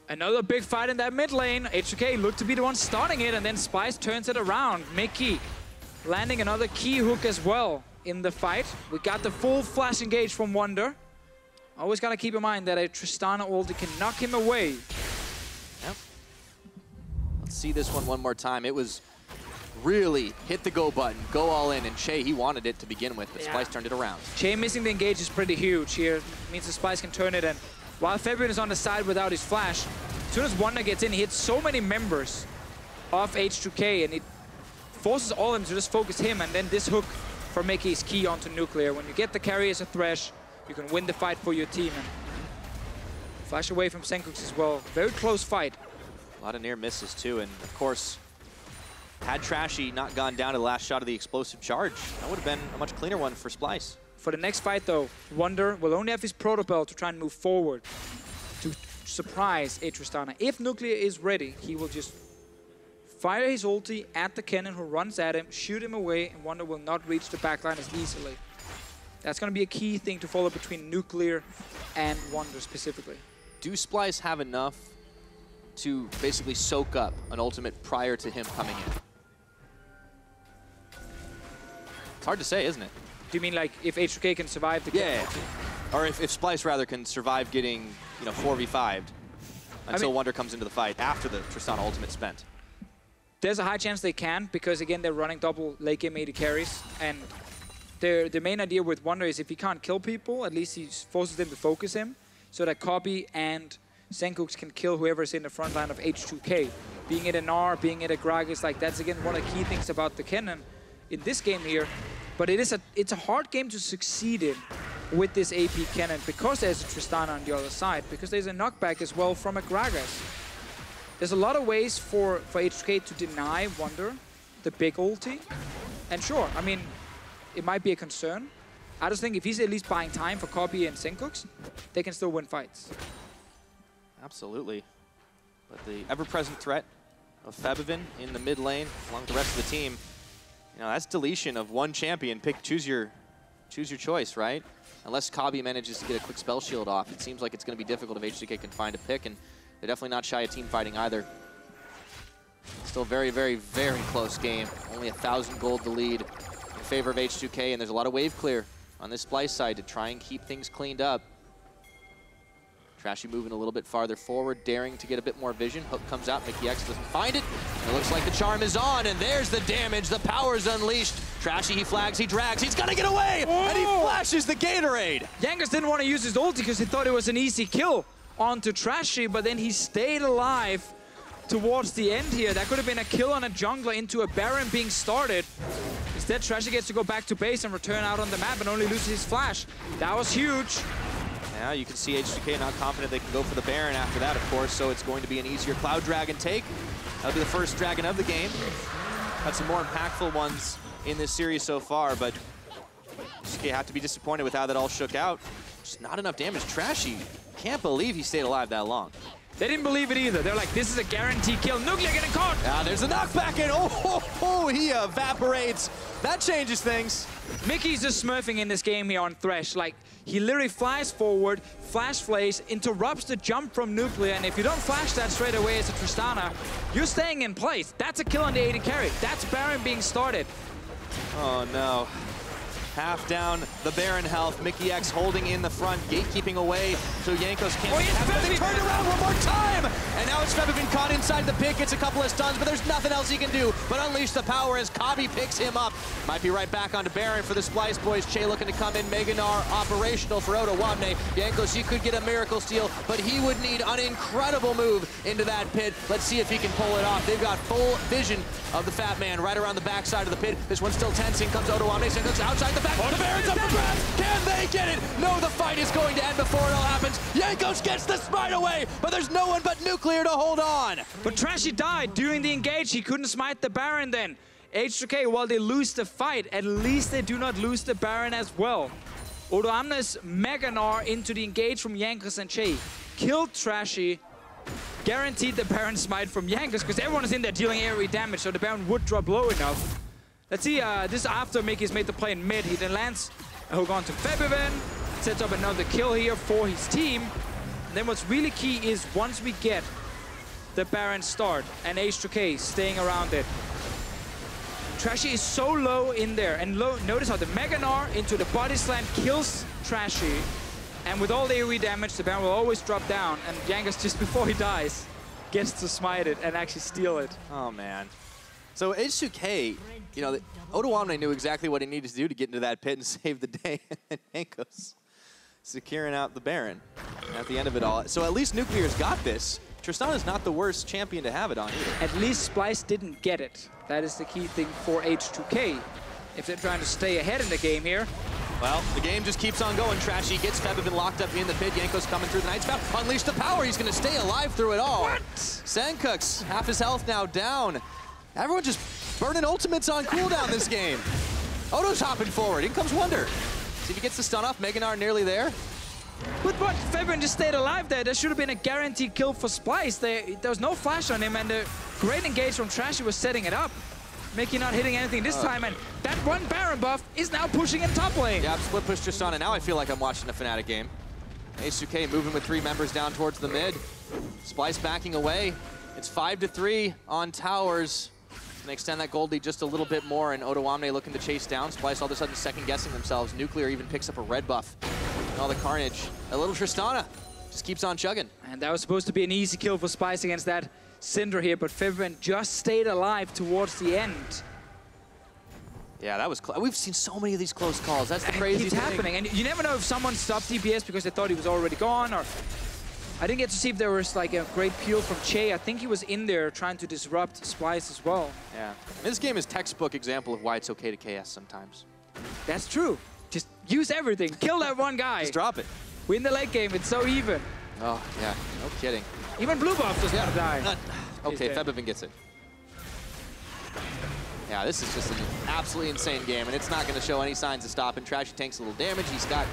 S2: Another big fight in that mid lane. H2K looked to be the one starting it, and then Splyce turns it around. Mikyx landing another key hook as well in the fight. We got the full flash engage from Wunder. Always got to keep in mind that a Tristana ulti can knock him away.
S1: Yep. Let's see this one more time. It was really hit the go button, go all in, and Chei, he wanted it to begin with, but Splyce turned it around.
S2: Chei missing the engage is pretty huge here. It means the Splyce can turn it, and while Febiven is on the side without his flash, as soon as Wunder gets in, he hits so many members of H2K, and it forces all of them to just focus him, and then this hook for Mikyx is key onto Nuclear. When you get the carry as a Thresh, you can win the fight for your team. And flash away from Sencux as well. Very close fight.
S1: A lot of near misses too, and of course, had Trashy not gone down to the last shot of the explosive charge, that would have been a much cleaner one for Splyce.
S2: For the next fight though, Wunder will only have his protocol to try and move forward to surprise a Tristana. If Nuclear is ready, he will just fire his ulti at the Kennen who runs at him, shoot him away, and Wunder will not reach the backline as easily. That's going to be a key thing to follow between Nuclear and Wunder specifically.
S1: Do Splyce have enough to basically soak up an ultimate prior to him coming in? It's hard to say, isn't it?
S2: Do you mean like if H2K can survive the game?
S1: Or if Splyce rather can survive getting, 4v5'd until Wunder comes into the fight after the Tristana ultimate spent?
S2: There's a high chance they can, because again they're running double late game AD carries, and the main idea with Wunder is if he can't kill people, at least he forces them to focus him, so that Kobbe and Sencux can kill whoever's in the front line of H2K. Being it a Gnar, being it a Gragas, like that's again one of the key things about the Kennen in this game here. But it's a hard game to succeed in with this AP Kennen, because there's a Tristana on the other side, because there's a knockback as well from a Gragas. There's a lot of ways for H2K to deny Wunder the big ulti. And sure, I mean, it might be a concern. I just think if he's at least buying time for Kobbe and Sencux, they can still win fights.
S1: Absolutely. But the ever-present threat of Febiven in the mid lane, along with the rest of the team, that's deletion of one champion. Choose your choice, right? Unless Kobbe manages to get a quick spell shield off, it seems like it's going to be difficult if H2K can find a pick, and they're definitely not shy of team fighting either. Still very, very, very close game. Only 1,000 gold to lead in favor of H2K, and there's a lot of wave clear on this Splyce side to try and keep things cleaned up. Trashy moving a little bit farther forward, daring to get a bit more vision. Hook comes out, Mikyx doesn't find it. It looks like the charm is on, and there's the damage. The power's unleashed. Trashy, he flags, he drags, he's gonna get away! Oh! And he flashes the Gatorade!
S2: Jankos didn't want to use his ulti because he thought it was an easy kill onto Trashy, but then he stayed alive towards the end here. That could have been a kill on a jungler into a Baron being started. Instead, Trashy gets to go back to base and return out on the map and only loses his flash. That was huge.
S1: Now you can see H2K not confident they can go for the Baron after that, of course, so it's going to be an easier Cloud Dragon take. That'll be the first Dragon of the game. Got some more impactful ones in this series so far, but H2K have to be disappointed with how that all shook out. Just not enough damage. Trashy, can't believe he stayed alive that long.
S2: They didn't believe it either. They're like, this is a guaranteed kill. Nuclear getting caught.
S1: There's a knockback in. He evaporates. That changes things.
S2: Mikyx is smurfing in this game here on Thresh. Like, he literally flies forward, flash flays, interrupts the jump from Nuclear, and if you don't flash that straight away as a Tristana, you're staying in place. That's a kill on the AD carry. That's Baron being started.
S1: Oh no. Half down the Baron health. Mikyx holding in the front, gatekeeping away so Jankos can't have it. They turned around one more time! And now it's Febiven caught inside the pit, gets a couple of stuns, but there's nothing else he can do but unleash the power as Kobbe picks him up. Might be right back onto Baron for the Splyce boys. Chei looking to come in. Gnar operational for Odoamne. Jankos, he could get a miracle steal, but he would need an incredible move into that pit. Let's see if he can pull it off. They've got full vision of the fat man right around the backside of the pit. This one's still tense. In comes Odoamne. Sencux outside the back. The Baron's up for grabs. Can they get it? No, the fight is going to end before it all happens. Jankos gets the smite away, but there's no one but Nuclear to hold on.
S2: But Trashy died during the engage. He couldn't smite the Baron then. H2K, while they lose the fight, at least they do not lose the Baron as well. Odoamne's Gnar into the engage from Jankos and Chei. Killed Trashy. Guaranteed the Baron smite from Jankos because everyone is in there dealing AoE damage, so the Baron would drop low enough. Let's see, this is after Mikyx made the play in mid. He then lands a hook on to Febiven, sets up another kill here for his team. And then what's really key is once we get the Baron start and H2K staying around it. Trashy is so low in there, and notice how the Gnar into the body slam kills Trashy. And with all the AoE damage, the Baron will always drop down, and Jankos, just before he dies, gets to smite it and actually steal it.
S1: Oh, man. So H2K, you know, Odoamne knew exactly what he needed to do to get into that pit and save the day, and Jankos securing out the Baron at the end of it all. So at least Nuclear's got this. Tristana's not the worst champion to have it on either.
S2: At least Splyce didn't get it. That is the key thing for H2K. If they're trying to stay ahead in the game here.
S1: Well, the game just keeps on going. Trashy gets Febiven locked up in the pit. Jankos coming through the Night Spout. Unleash the power. He's going to stay alive through it all.
S2: What?
S1: Sencux, half his health now down. Everyone just burning ultimates on cooldown this game. Odo's hopping forward. In comes Wunder. See if he gets the stun off. Gnar nearly there.
S2: But what? Febiven just stayed alive there. There should have been a guaranteed kill for Splyce. There was no flash on him, and the great engage from Trashy was setting it up. Mikyx not hitting anything this time, and that one Baron buff is now pushing in top lane.
S1: Yeah, split push Tristana. Now I feel like I'm watching a Fnatic game. H2K moving with 3 members down towards the mid. Splyce backing away. It's 5-3 on towers. And they extend that gold lead just a little bit more, and Odoamne looking to chase down. Splyce all of a sudden second-guessing themselves. Nuclear even picks up a red buff. And all the carnage. A little Tristana just keeps on chugging.
S2: And that was supposed to be an easy kill for Splyce against that Syndra here, but Febiven just stayed alive towards the end.
S1: Yeah, that was close. We've seen so many of these close calls. That's the crazy thing.
S2: It keeps happening, and you never know if someone stopped DPS because they thought he was already gone, or... I didn't get to see if there was like a great peel from Chei. I think he was in there trying to disrupt Splyce as well.
S1: Yeah. This game is textbook example of why it's okay to KS sometimes.
S2: That's true. Just use everything. Kill that one guy.
S1: Just drop it.
S2: Win the late game. It's so even.
S1: Oh, yeah. No kidding.
S2: Even blue buff doesn't want to die.
S1: Okay, Febiven gets it. Yeah, this is just an absolutely insane game, and it's not going to show any signs of stopping. Trashy tanks a little damage. He's got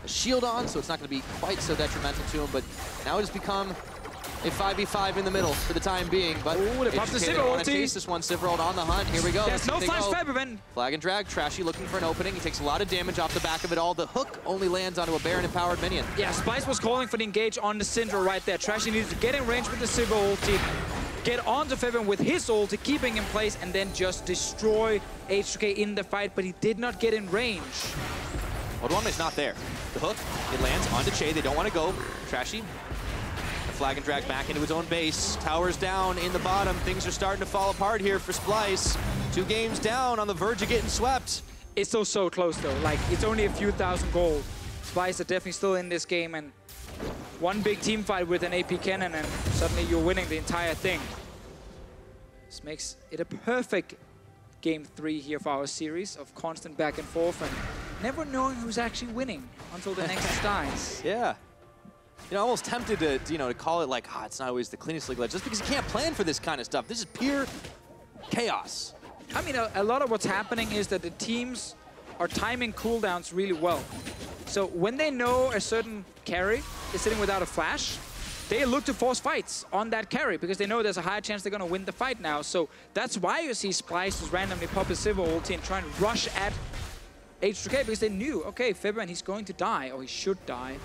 S1: a shield on, so it's not going to be quite so detrimental to him, but now it has become a 5v5 in the middle for the time being. But
S2: they popped the Sivir
S1: want to chase this one. Sivir on the hunt. Here we go.
S2: There's no flash Febiven.
S1: Flag and drag. Trashy looking for an opening. He takes a lot of damage off the back of it all. The hook only lands onto a Baron-empowered minion.
S2: Yeah, Splyce was calling for the engage on the Syndra right there. Trashy needed to get in range with the Sivir ulti. get onto Febiven with his ult, keeping in place, and then just destroy H2K in the fight, but he did not get in range.
S1: Odoamne is not there. The hook, it lands onto Chei. They don't want to go. Trashy, the flag and drag back into his own base. Towers down in the bottom. Things are starting to fall apart here for Splyce. 2 games down, on the verge of getting swept.
S2: It's still so close though. Like, it's only a few thousand gold. Splyce are definitely still in this game, and one big team fight with an AP Kennen, and suddenly you're winning the entire thing. This makes it a perfect game 3 here for our series of constant back and forth and never knowing who's actually winning until the next dies.
S1: Yeah. You know, almost tempted to, to call it like, it's not always the cleanest League of Legends, just because you can't plan for this kind of stuff. This is pure chaos.
S2: I mean, a lot of what's happening is that the teams are timing cooldowns really well. So when they know a certain carry is sitting without a flash, they look to force fights on that carry because they know there's a higher chance they're going to win the fight now. So that's why you see Splyce just randomly pop his Sivir ulti and try and rush at H2K because they knew, okay, Febiven, he's going to die, or he should die,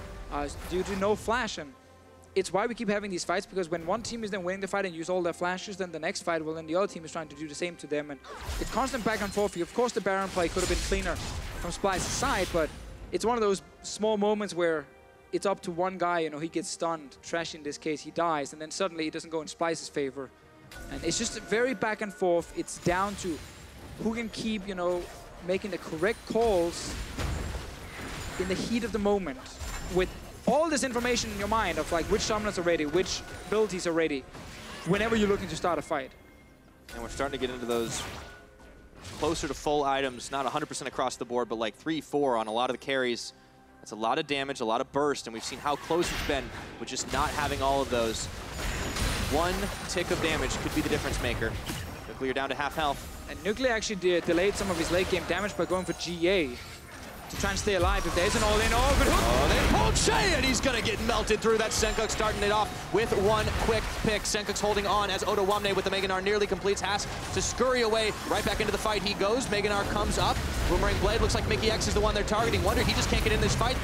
S2: due to no flash. And it's why we keep having these fights, because when one team is then winning the fight and use all their flashes, then the next fight, well, then the other team is trying to do the same to them. And it's constant back and forth. Of course, the Baron play could have been cleaner from Splyce's side, but it's one of those small moments where it's up to one guy, he gets stunned. Trashy in this case, he dies, and then suddenly it doesn't go in Splyce's favor. And it's just very back and forth. It's down to who can keep, making the correct calls in the heat of the moment with all this information in your mind of like which summoners are ready, which abilities are ready, whenever you're looking to start a fight.
S1: And we're starting to get into those closer to full items, not 100% across the board, but like 3, 4 on a lot of the carries. That's a lot of damage, a lot of burst, and we've seen how close it's been with just not having all of those. 1 tick of damage could be the difference maker. Nuclear down to half health.
S2: And Nuclear actually delayed some of his late game damage by going for GA to try and stay alive if there's an all-in. Oh, good hook!
S1: Oh, they pulled Chei, and he's gonna get melted through. That Sencux starting it off with 1 quick pick. Sencux holding on as Odoamne with the Gnar nearly completes, has to scurry away. Right back into the fight he goes. Gnar comes up. Boomerang Blade looks like Mikyx is the one they're targeting. Wunder, he just can't get in this fight.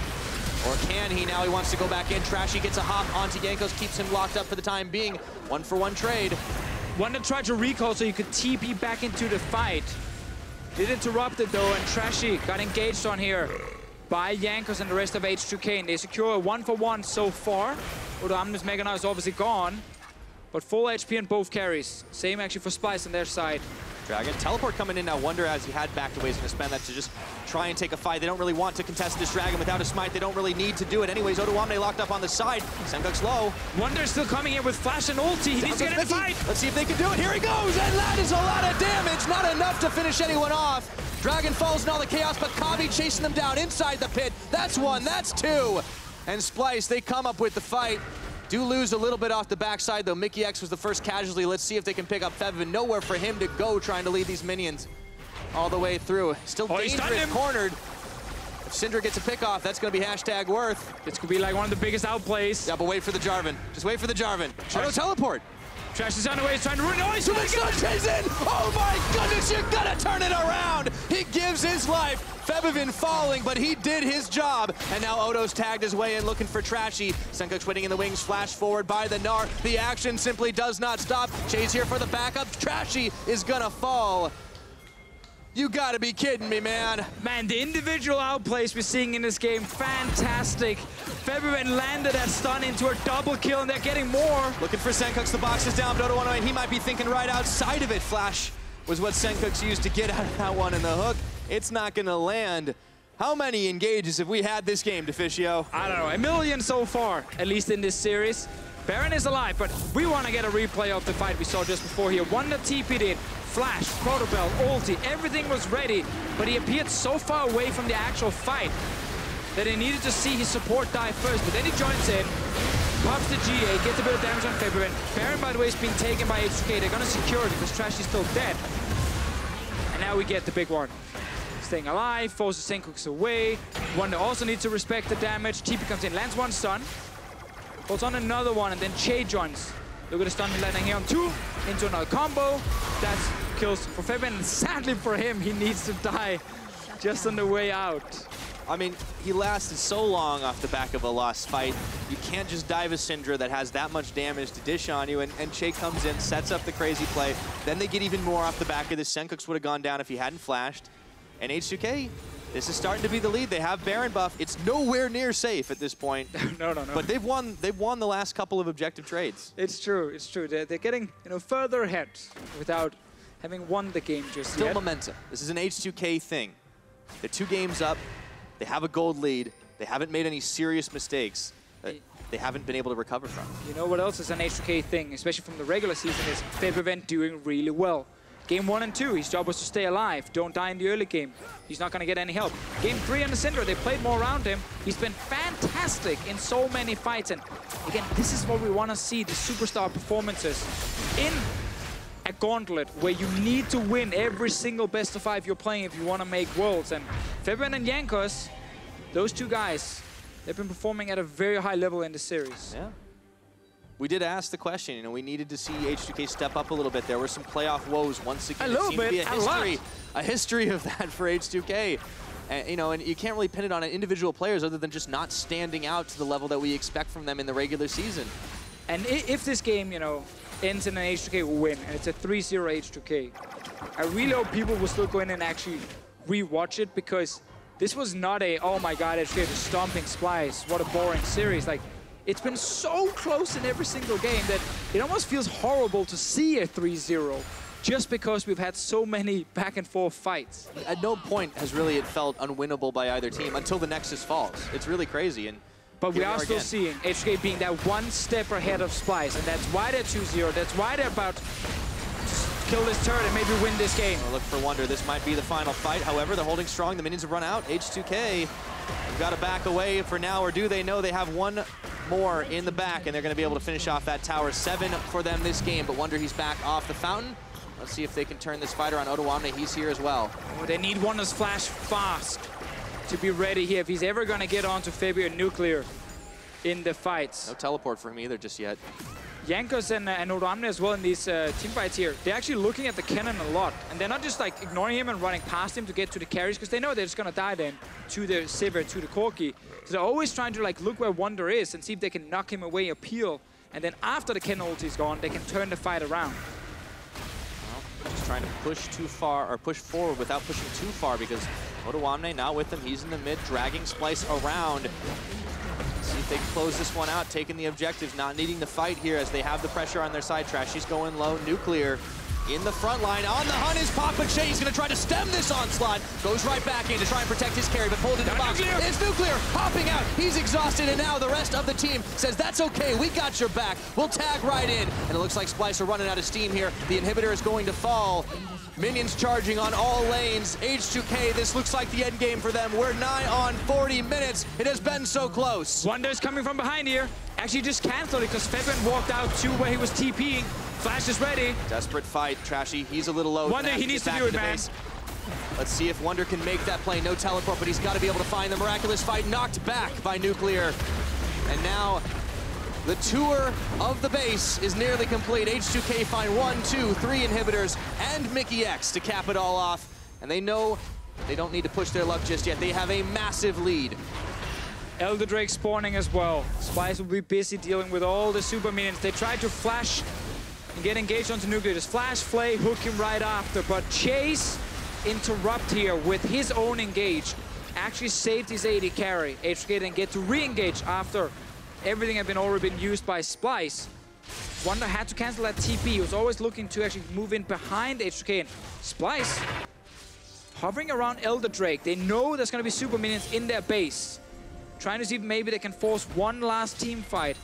S1: Or can he now? He wants to go back in. Trashy gets a hop onto Jankos, keeps him locked up for the time being. 1-for-1 trade.
S2: Wunder tried to recall so you could TP back into the fight. Did interrupt it though, and Trashy got engaged on here by Jankos and the rest of H2K, and they secure a 1-for-1 so far. Odoamne's Gnar is obviously gone, but full HP on both carries. Same actually for Splyce on their side.
S1: Dragon teleport coming in now. Wunder, as he had backed away, is going to spend that to just try and take a fight. They don't really want to contest this Dragon without a smite. They don't really need to do it anyways. Odoamne locked up on the side. Sencux low.
S2: Wunder's still coming in with flash and ulti. He needs to get in the fight.
S1: Let's see if they can do it. Here he goes, and that is a lot of damage. Not enough to finish anyone off. Dragon falls in all the chaos, but Kobbe chasing them down inside the pit. That's 1, that's 2. And Splyce, they come up with the fight. Do lose a little bit off the backside, though. Mikyx was the first casualty. Let's see if they can pick up Febiven. Nowhere for him to go trying to lead these minions all the way through. Still dangerous, cornered. If Syndra gets a pick off, that's going to be hashtag worth.
S2: This could be like one of the biggest outplays.
S1: Yeah, but wait for the Jarvan. Just wait for the Jarvan. Auto teleport.
S2: Trash is on the way, he's trying to ruin it. Oh, he's
S1: in! Oh my goodness, you gotta turn it around! He gives his life. Febiven falling, but he did his job. And now Odo's tagged his way in, looking for Trashy. Sencux waiting in the wings, flash forward by the Gnar. The action simply does not stop. Chei's here for the backup. Trashy is gonna fall. You gotta be kidding me, man.
S2: Man, the individual outplays we're seeing in this game, fantastic. Febiven landed that stun into a double kill, and they're getting more.
S1: Looking for Sencux, the box is down, but Odoamne, he might be thinking right outside of it. Flash was what Sencux used to get out of that one, and the hook, it's not gonna land. How many engages have we had this game, Deficio?
S2: I don't know, 1 million so far, at least in this series. Baron is alive, but we want to get a replay of the fight we saw just before here. Wunder TP'd in, flash, protobell, ulti, everything was ready, but he appeared so far away from the actual fight that he needed to see his support die first, but then he joins in, pops the GA, gets a bit of damage on Febiven. Baron, by the way, is being taken by H2K. They're going to secure it because Trashy's still dead. And now we get the big one. Staying alive, forces Sencux away. Wunder also needs to respect the damage. TP comes in, lands 1 stun. Holds on another one, and then Chei joins. Look at the stun landing here on 2, into another combo. That's kills for Febiven, and sadly for him, he needs to die just on the way out.
S1: I mean, he lasted so long off the back of a lost fight. You can't just dive a Syndra that has that much damage to dish on you, and Chei comes in, sets up the crazy play. Then they get even more off the back of this. Sencux would have gone down if he hadn't flashed. And H2K, this is starting to be the lead. They have Baron buff. It's nowhere near safe at this point.
S2: No.
S1: But they've won the last couple of objective trades.
S2: It's true. They're getting further ahead without having won the game just yet.
S1: Still momentum. This is an H2K thing. They're 2 games up. They have a gold lead. They haven't made any serious mistakes that they haven't been able to recover from.
S2: You know what else is an H2K thing, especially from the regular season, is Febiven doing really well. Game 1 and 2, his job was to stay alive, don't die in the early game. He's not going to get any help. Game 3 on the Syndra, they played more around him. He's been fantastic in so many fights. And again, this is what we want to see, the superstar performances in a gauntlet where you need to win every single best of 5 you're playing if you want to make worlds. And Febiven and Jankos, those 2 guys, they've been performing at a very high level in the series.
S1: Yeah. We did ask the question, we needed to see H2K step up a little bit. There were some playoff woes once again.
S2: A little bit,
S1: a history of that for H2K. And, and you can't really pin it on individual players other than just not standing out to the level that we expect from them in the regular season.
S2: And if this game, ends in an H2K win, and it's a 3-0 H2K, I really hope people will still go in and actually rewatch it, because this was not a, oh my god, H2K is stomping Splyce, what a boring series. Like, it's been so close in every single game that it almost feels horrible to see a 3-0, just because we've had so many back and forth fights.
S1: At no point has really it felt unwinnable by either team until the Nexus falls. It's really crazy.
S2: But we are still seeing H2K being that one step ahead of Splyce, and that's why they're 2-0. That's why they're about to kill this turret and maybe win this game.
S1: We'll look for Wunder. This might be the final fight. However, they're holding strong. The minions have run out. H2K have got to back away for now, or do they know they have one more in the back, and they're going to be able to finish off that tower. 7 for them this game, but Wunder, he's back off the fountain. Let's see if they can turn this fighter on Odoamne. He's here as well.
S2: Oh, they need Wunder's flash fast to be ready here if he's ever going to get onto Febiven and Nuclear in the fights.
S1: No teleport for him either just yet.
S2: Jankos and Odoamne as well in these team fights here, they're actually looking at the Kennen a lot. And they're not just like ignoring him and running past him to get to the carries, because they know they're just going to die then to the Sivir, to the Corki. So they're always trying to like look where Wunder is and see if they can knock him away or peel. And then after the Kennen ulti is gone, they can turn the fight around.
S1: Well, just trying to push too far, or push forward without pushing too far, because Odoamne not with them. He's in the mid, dragging Splyce around. See if they can close this one out, taking the objectives, not needing to fight here as they have the pressure on their side. Trashy's going low, Nuclear in the front line. On the hunt is Papa Chei. He's going to try to stem this onslaught. Goes right back in to try and protect his carry, but pulled into the box. It's Nuclear hopping out. He's exhausted, and now the rest of the team says, that's okay, we got your back. We'll tag right in. And it looks like Splyce are running out of steam here. The inhibitor is going to fall. Minions charging on all lanes. H2K, this looks like the end game for them. We're nigh on 40 minutes. It has been so close.
S2: Wunder's coming from behind here. Actually just canceled it because Febiven walked out to where he was TPing. Flash is ready.
S1: Desperate fight, Trashy. He's a little low.
S2: Wunder, he needs to do it, man.
S1: Let's see if Wunder can make that play. No teleport, but he's got to be able to find the miraculous fight. Knocked back by Nuclear. And now the tour of the base is nearly complete. H2K find 1, 2, 3 inhibitors and Mikyx to cap it all off. And they know they don't need to push their luck just yet. They have a massive lead.
S2: Elder Drake spawning as well. Splyce will be busy dealing with all the super minions. They tried to flash and get engaged onto Nuclear. Just flash, flay, hook him right after. But Chase interrupt here with his own engage. Actually saved his AD carry. H2K didn't get to re-engage after everything had already been used by Splyce. Wunder had to cancel that TP. He was always looking to actually move in behind H2K. And Splyce hovering around Elder Drake. They know there's going to be super minions in their base. Trying to see if maybe they can force one last team fight.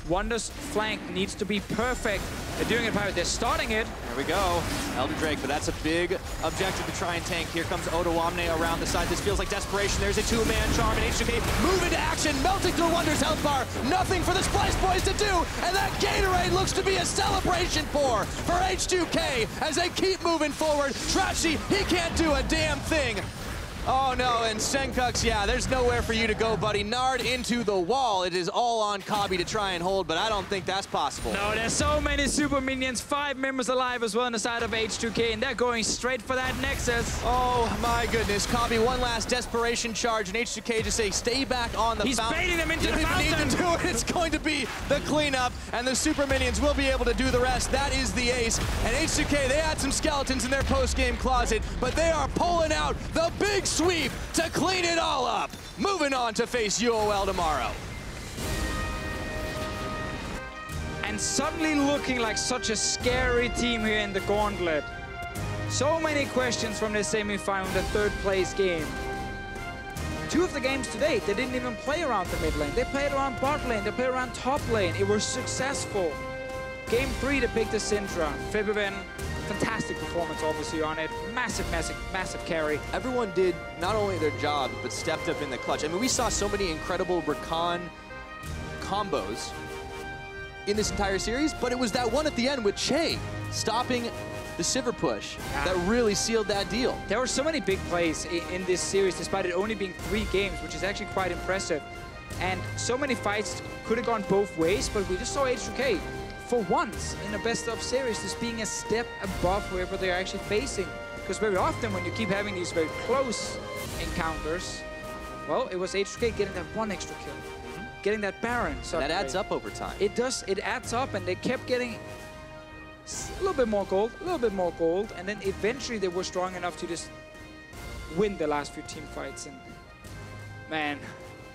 S2: Wunder's flank needs to be perfect. They're doing it, Pirate. They're starting it.
S1: There we go. Elder Drake, but that's a big objective to try and tank. Here comes Odoamne around the side. This feels like desperation. There's a 2-man charm, and H2K move into action, melting through Wunder's health bar. Nothing for the Splyce boys to do, and that Gatorade looks to be a celebration for H2K as they keep moving forward. Trashy, he can't do a damn thing. Oh no, and Sencux, yeah, there's nowhere for you to go, buddy. Nard into the wall. It is all on Kobbe to try and hold, but I don't think that's possible.
S2: No, there's so many super minions, 5 members alive as well on the side of H2K, and they're going straight for that Nexus.
S1: Oh my goodness, Kobbe, one last desperation charge, and H2K just say, stay back on the fountain.
S2: He's baiting them into the fountain.
S1: You don't even need to do it. It's going to be the cleanup, and the super minions will be able to do the rest. That is the ace, and H2K, they had some skeletons in their post-game closet, but they are pulling out the big sweep to clean it all up. Moving on to face UOL tomorrow.
S2: And suddenly looking like such a scary team here in the gauntlet. So many questions from the semi-final, the third place game. 2 of the games today, they didn't even play around the mid lane. They played around bot lane, they played around top lane. It was successful. Game 3, they picked the Syndra. Febiven, fantastic performance obviously on it. Massive, massive, massive carry.
S1: Everyone did not only their job, but stepped up in the clutch. I mean, we saw so many incredible Rakan combos in this entire series, but it was that one at the end with Chei stopping the Sivir push that really sealed that deal.
S2: There were so many big plays in this series, despite it only being 3 games, which is actually quite impressive. And so many fights could have gone both ways, but we just saw H2K for once in a best-of series just being a step above whoever they're actually facing. Because very often when you keep having these very close encounters, well, it was H2K getting that 1 extra kill, getting that Baron. So
S1: that adds up over time.
S2: It does, it adds up, and they kept getting a little bit more gold, a little bit more gold, and then eventually they were strong enough to just win the last few team fights. And man,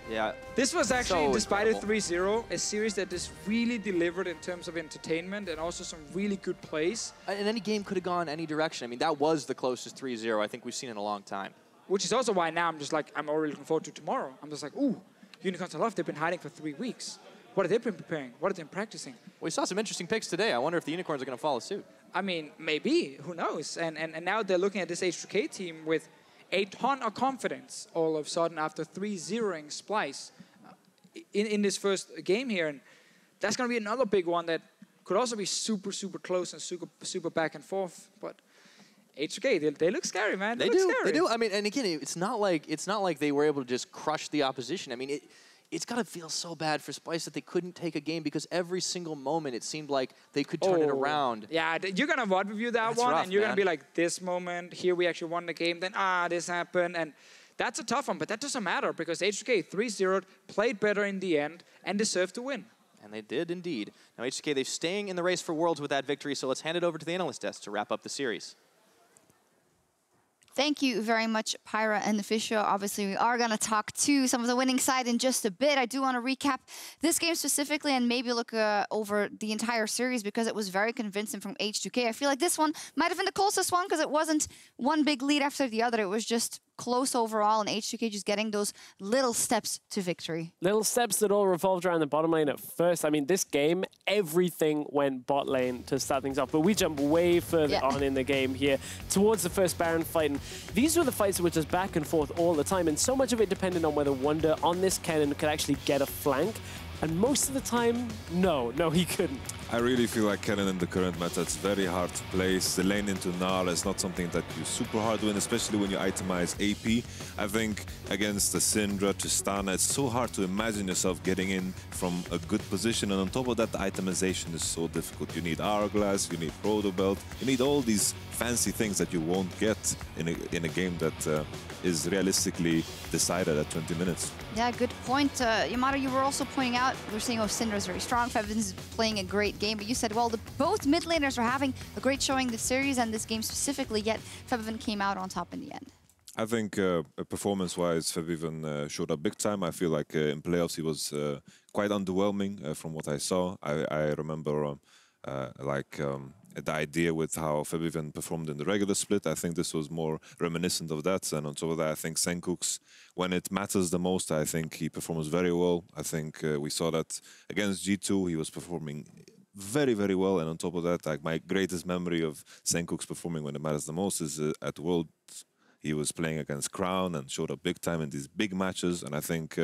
S1: yeah,
S2: this was actually,
S1: so
S2: despite
S1: incredible.
S2: a 3-0, a series that just really delivered in terms of entertainment and also some really good plays.
S1: And any game could have gone any direction. I mean, that was the closest 3-0 I think we've seen in a long time.
S2: Which is also why now I'm just like, I'm already looking forward to tomorrow. I'm just like, ooh, Unicorns I love, they've been hiding for 3 weeks. What have they been preparing? What have they been practicing?
S1: We saw some interesting picks today. I wonder if the Unicorns are going to follow suit.
S2: I mean, maybe. Who knows? And now they're looking at this H2K team with a ton of confidence all of a sudden after 3-0ing Splyce in this first game here. And that's going to be another big one that could also be super, super close and super back and forth. But H2K, they look scary, man. They do.
S1: They do. I mean, and again, it's not like they were able to just crush the opposition. I mean, it's got to feel so bad for Splyce that they couldn't take a game because every single moment it seemed like they could turn it around.
S2: Yeah, you're going to VoD review that one,
S1: rough,
S2: and you're going to
S1: man.
S2: be like, this moment, here we actually won the game, then this happened. And that's a tough one, but that doesn't matter because H2K 3-0 played better in the end and deserved to win.
S1: And they did indeed. Now H2K, they're staying in the race for Worlds with that victory, so let's hand it over to the analyst desk to wrap up the series.
S3: Thank you very much, Pyra and Deficio. Obviously, we are going to talk to some of the winning side in just a bit. I do want to recap this game specifically and maybe look over the entire series because it was very convincing from H2K. I feel like this one might have been the closest one because it wasn't one big lead after the other. It was just close overall, and H2K just getting those little steps to victory.
S4: Little steps that all revolved around the bottom lane at first. I mean, this game, everything went bot lane to start things off, but we jump way further on in the game here towards the first Baron fight. And these were the fights that were just back and forth all the time, and so much of it depended on whether Wunder on this Kennen could actually get a flank. And most of the time, no, he couldn't.
S5: I really feel like Kennen in the current meta, it's very hard to place. The lane into Gnar is not something that you super hard win, especially when you itemize AP. I think against the Syndra, Tristana, it's so hard to imagine yourself getting in from a good position. And on top of that, the itemization is so difficult. You need Hourglass, you need Proto Belt, you need all these fancy things that you won't get in a game that is realistically decided at 20 minutes.
S3: Yeah, good point. Yamato, you were also pointing out, we're saying, oh, Syndra is very strong, Febiven's playing a great game, but you said, well, both mid laners are having a great showing this series and this game specifically, yet Febiven came out on top in the end.
S5: I think performance-wise, Febiven showed up big time. I feel like in playoffs he was quite underwhelming from what I saw. I remember the idea with how Febiven performed in the regular split. I think this was more reminiscent of that. And on top of that, I think Sencux, when it matters the most, I think he performs very well. I think we saw that against G2, he was performing very, very well. And on top of that, like my greatest memory of Sencux performing when it matters the most is at Worlds. He was playing against Crown and showed up big time in these big matches. And I think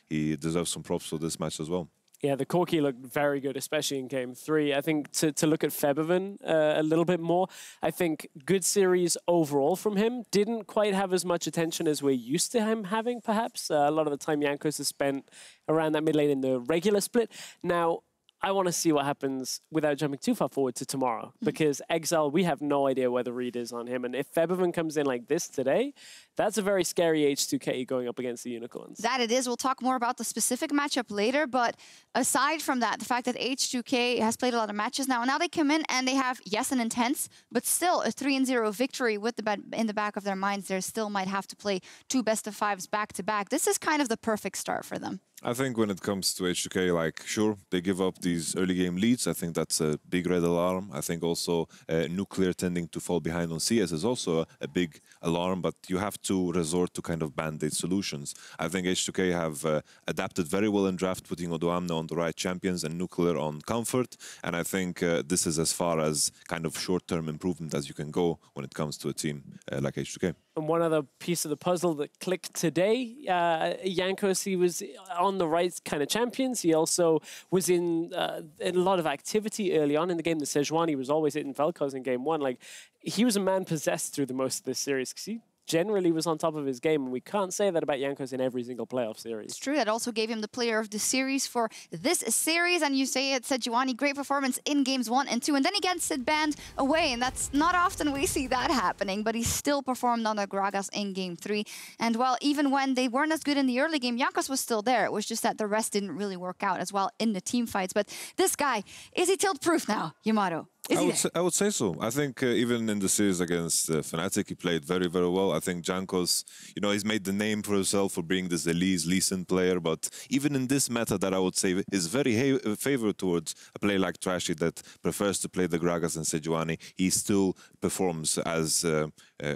S5: he deserves some props for this match as well.
S4: Yeah, the Corki looked very good, especially in Game 3. I think to look at Febiven a little bit more, I think good series overall from him. Didn't quite have as much attention as we're used to him having, perhaps. A lot of the time, Jankos has spent around that mid lane in the regular split. Now, I want to see what happens without jumping too far forward to tomorrow, because Exile, we have no idea where the read is on him. And if Febiven comes in like this today, that's a very scary H2K going up against the Unicorns.
S3: That it is. We'll talk more about the specific matchup later. But aside from that, the fact that H2K has played a lot of matches now, and now they come in and they have, yes, an intense, but still a 3-0 victory with in the back of their minds. They still might have to play 2 best-of-5s back-to-back. This is kind of the perfect start for them.
S5: I think when it comes to H2K, like, sure, they give up these early game leads. I think that's a big red alarm. I think also Nuclear tending to fall behind on CS is also a big alarm, but you have to resort to kind of band-aid solutions. I think H2K have adapted very well in draft, putting Odoamne on the right champions and Nuclear on comfort. And I think this is as far as kind of short-term improvement as you can go when it comes to a team like H2K.
S4: And one other piece of the puzzle that clicked today, Jankos, he was on the right kind of champions. He also was in a lot of activity early on in the game. The Sejuani was always hitting Vel'Koz in game 1. Like, he was a man possessed through the most of this series, because he generally was on top of his game, and we can't say that about Jankos in every single playoff series.
S3: It's true. That also gave him the player of the series for this series, and you say it, Sejuani, great performance in games 1 and 2, and then he gets it banned away, and that's not often we see that happening, but he still performed on the Gragas in game 3. And well, even when they weren't as good in the early game, Jankos was still there. It was just that the rest didn't really work out as well in the team fights. But this guy, is he tilt-proof now, Yamato?
S5: I would say so. I think even in the series against Fnatic, he played very, very well. I think Jankos, you know, he's made the name for himself for being this Elise Leeson player. But even in this meta that I would say is very favored towards a player like Trashy that prefers to play the Gragas and Sejuani, he still performs as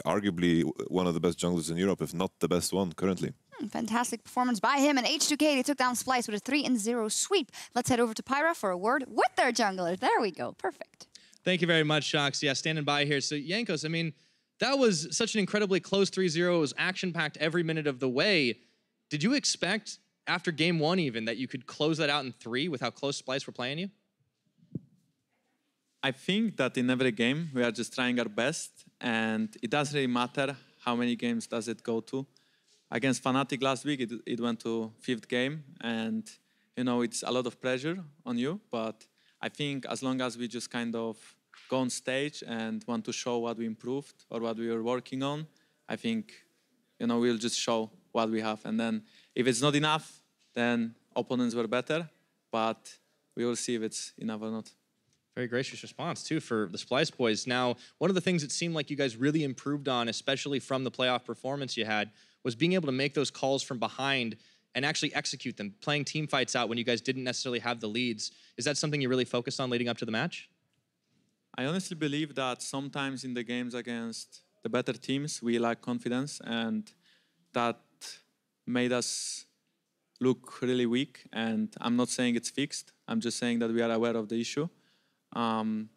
S5: arguably one of the best junglers in Europe, if not the best one currently.
S3: Fantastic performance by him. And H2K, they took down Splyce with a 3-0 sweep. Let's head over to Pyra for a word with their jungler. There we go. Perfect.
S6: Thank you very much, Sjokz. Yeah, standing by here. So, Jankos, I mean, that was such an incredibly close 3-0. It was action-packed every minute of the way. Did you expect, after game 1 even, that you could close that out in 3 with how close Splyce were playing you?
S7: I think that in every game, we are just trying our best, and it doesn't really matter how many games does it go to. Against Fnatic last week, it went to 5th game, and, you know, it's a lot of pressure on you, but I think as long as we just kind of go on stage and want to show what we improved or what we were working on, I think, you know, we'll just show what we have. And then if it's not enough, then opponents were better, but we will see if it's enough or not.
S6: Very gracious response, too, for the Splyce boys. Now, one of the things it seemed like you guys really improved on, especially from the playoff performance you had, was being able to make those calls from behind and actually execute them, playing team fights out when you guys didn't necessarily have the leads. Is that something you really focused on leading up to the match?
S7: I honestly believe that sometimes in the games against the better teams, we lack confidence, and that made us look really weak. And I'm not saying it's fixed. I'm just saying that we are aware of the issue. And,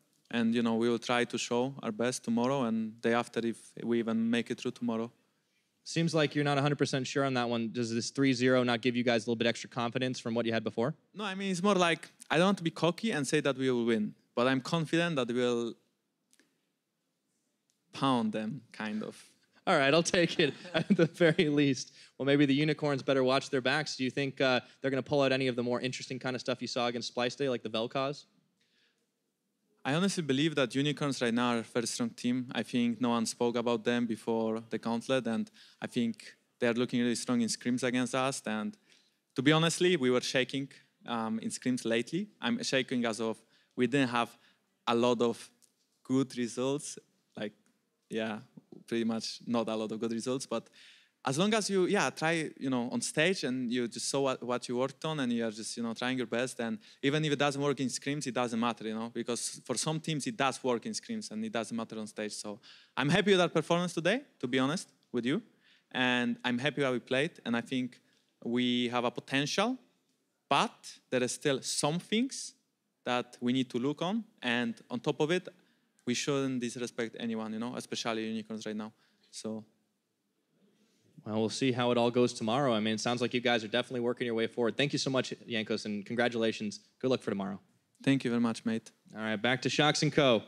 S7: you know, we will try to show our best tomorrow and day after if we even make it through tomorrow.
S6: Seems like you're not 100% sure on that one. Does this 3-0 not give you guys a little bit extra confidence from what you had before?
S7: No, I mean, it's more like, I don't want to be cocky and say that we will win, but I'm confident that we'll pound them, kind of.
S6: All right, I'll take it at the very least. Well, maybe the Unicorns better watch their backs. Do you think they're going to pull out any of the more interesting kind of stuff you saw against Splyce Day, like the Vel'Koz?
S7: I honestly believe that Unicorns right now are a very strong team. I think no one spoke about them before the Gauntlet, and I think they're looking really strong in scrims against us. And to be honestly, we were shaking in scrims lately. I'm shaking as of we didn't have a lot of good results. Like, yeah, pretty much not a lot of good results, but as long as you, try, you know, on stage and you just saw what you worked on and you are just, you know, trying your best. And even if it doesn't work in scrims, it doesn't matter, you know, because for some teams it does work in scrims and it doesn't matter on stage. So I'm happy with our performance today, to be honest with you. And I'm happy how we played. And I think we have a potential, but there is still some things that we need to look on. And on top of it, we shouldn't disrespect anyone, you know, especially Unicorns right now. So.
S6: Well, we'll see how it all goes tomorrow. I mean, it sounds like you guys are definitely working your way forward. Thank you so much, Jankos, and congratulations. Good luck for tomorrow.
S7: Thank you very much, mate.
S6: All right, back to Sjokz and Co.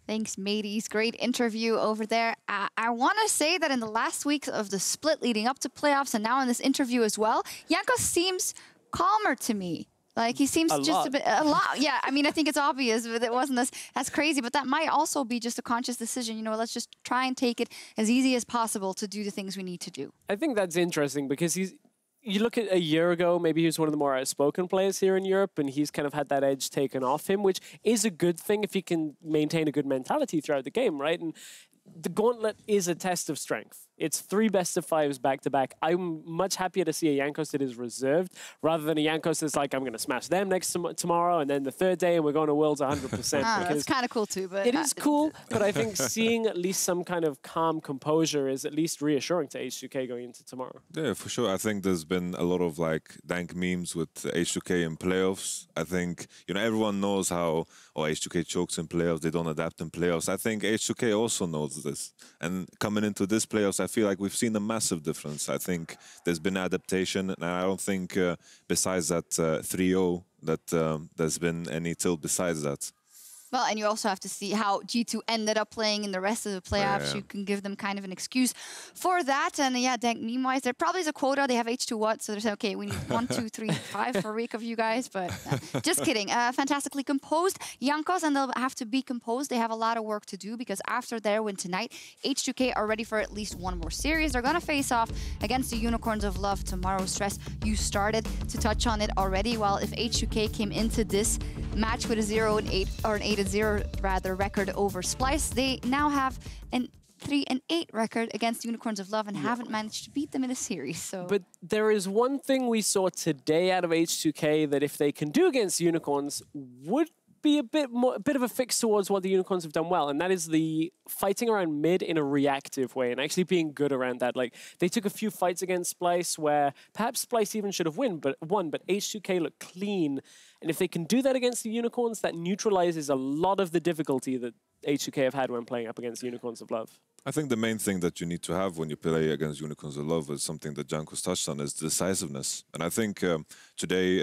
S3: Thanks, mateys. Great interview over there. I want to say that in the last weeks of the split leading up to playoffs and now in this interview as well, Jankos seems calmer to me. Like, he seems a lot. Yeah, I mean, I think it's obvious, but it wasn't as crazy. But that might also be just a conscious decision. You know, let's just try and take it as easy as possible to do the things we need to do.
S4: I think that's interesting because you look at a year ago, maybe he was one of the more outspoken players here in Europe, and he's kind of had that edge taken off him, which is a good thing if he can maintain a good mentality throughout the game, right? And the gauntlet is a test of strength. It's 3 best-of-5s back-to-back. I'm much happier to see a Jankos that is reserved rather than a Jankos that's like, I'm going to smash them tomorrow, and then the third day, and we're going to Worlds 100%.
S3: That's kind of cool too. But
S4: it is cool, but I think seeing at least some kind of calm composure is at least reassuring to H2K going into tomorrow.
S5: Yeah, for sure. I think there's been a lot of like dank memes with H2K in playoffs. I think, you know, everyone knows how H2K chokes in playoffs, they don't adapt in playoffs. I think H2K also knows this. And coming into this playoffs, I feel like we've seen a massive difference. I think there's been adaptation, and I don't think besides that 3-0 that there's been any tilt besides that.
S3: Well, and you also have to see how G2 ended up playing in the rest of the playoffs. You can give them kind of an excuse for that. And yeah, dank meme-wise, there probably is a quota. They have H2 what? So they're saying, okay, we need 1, 2, 3, 5 for a week of you guys. But just kidding. Fantastically composed Jankos, and they'll have to be composed. They have a lot of work to do because after their win tonight, H2K are ready for at least one more series. They're going to face off against the Unicorns of Love tomorrow. Stress, you started to touch on it already. While if H2K came into this match with a 0-8 or an 8-0 rather record over Splyce, they now have an 3-8 record against Unicorns of Love and haven't managed to beat them in a series. So,
S4: but there is one thing we saw today out of H2K that if they can do against Unicorns would be a bit of a fix towards what the Unicorns have done well, and that is the fighting around mid in a reactive way and actually being good around that. Like, they took a few fights against Splyce where perhaps Splyce even should have won, but H2K looked clean. And if they can do that against the Unicorns, that neutralizes a lot of the difficulty that H2K have had when playing up against Unicorns of Love.
S5: I think the main thing that you need to have when you play against Unicorns of Love is something that Jankos touched on, is decisiveness. And I think today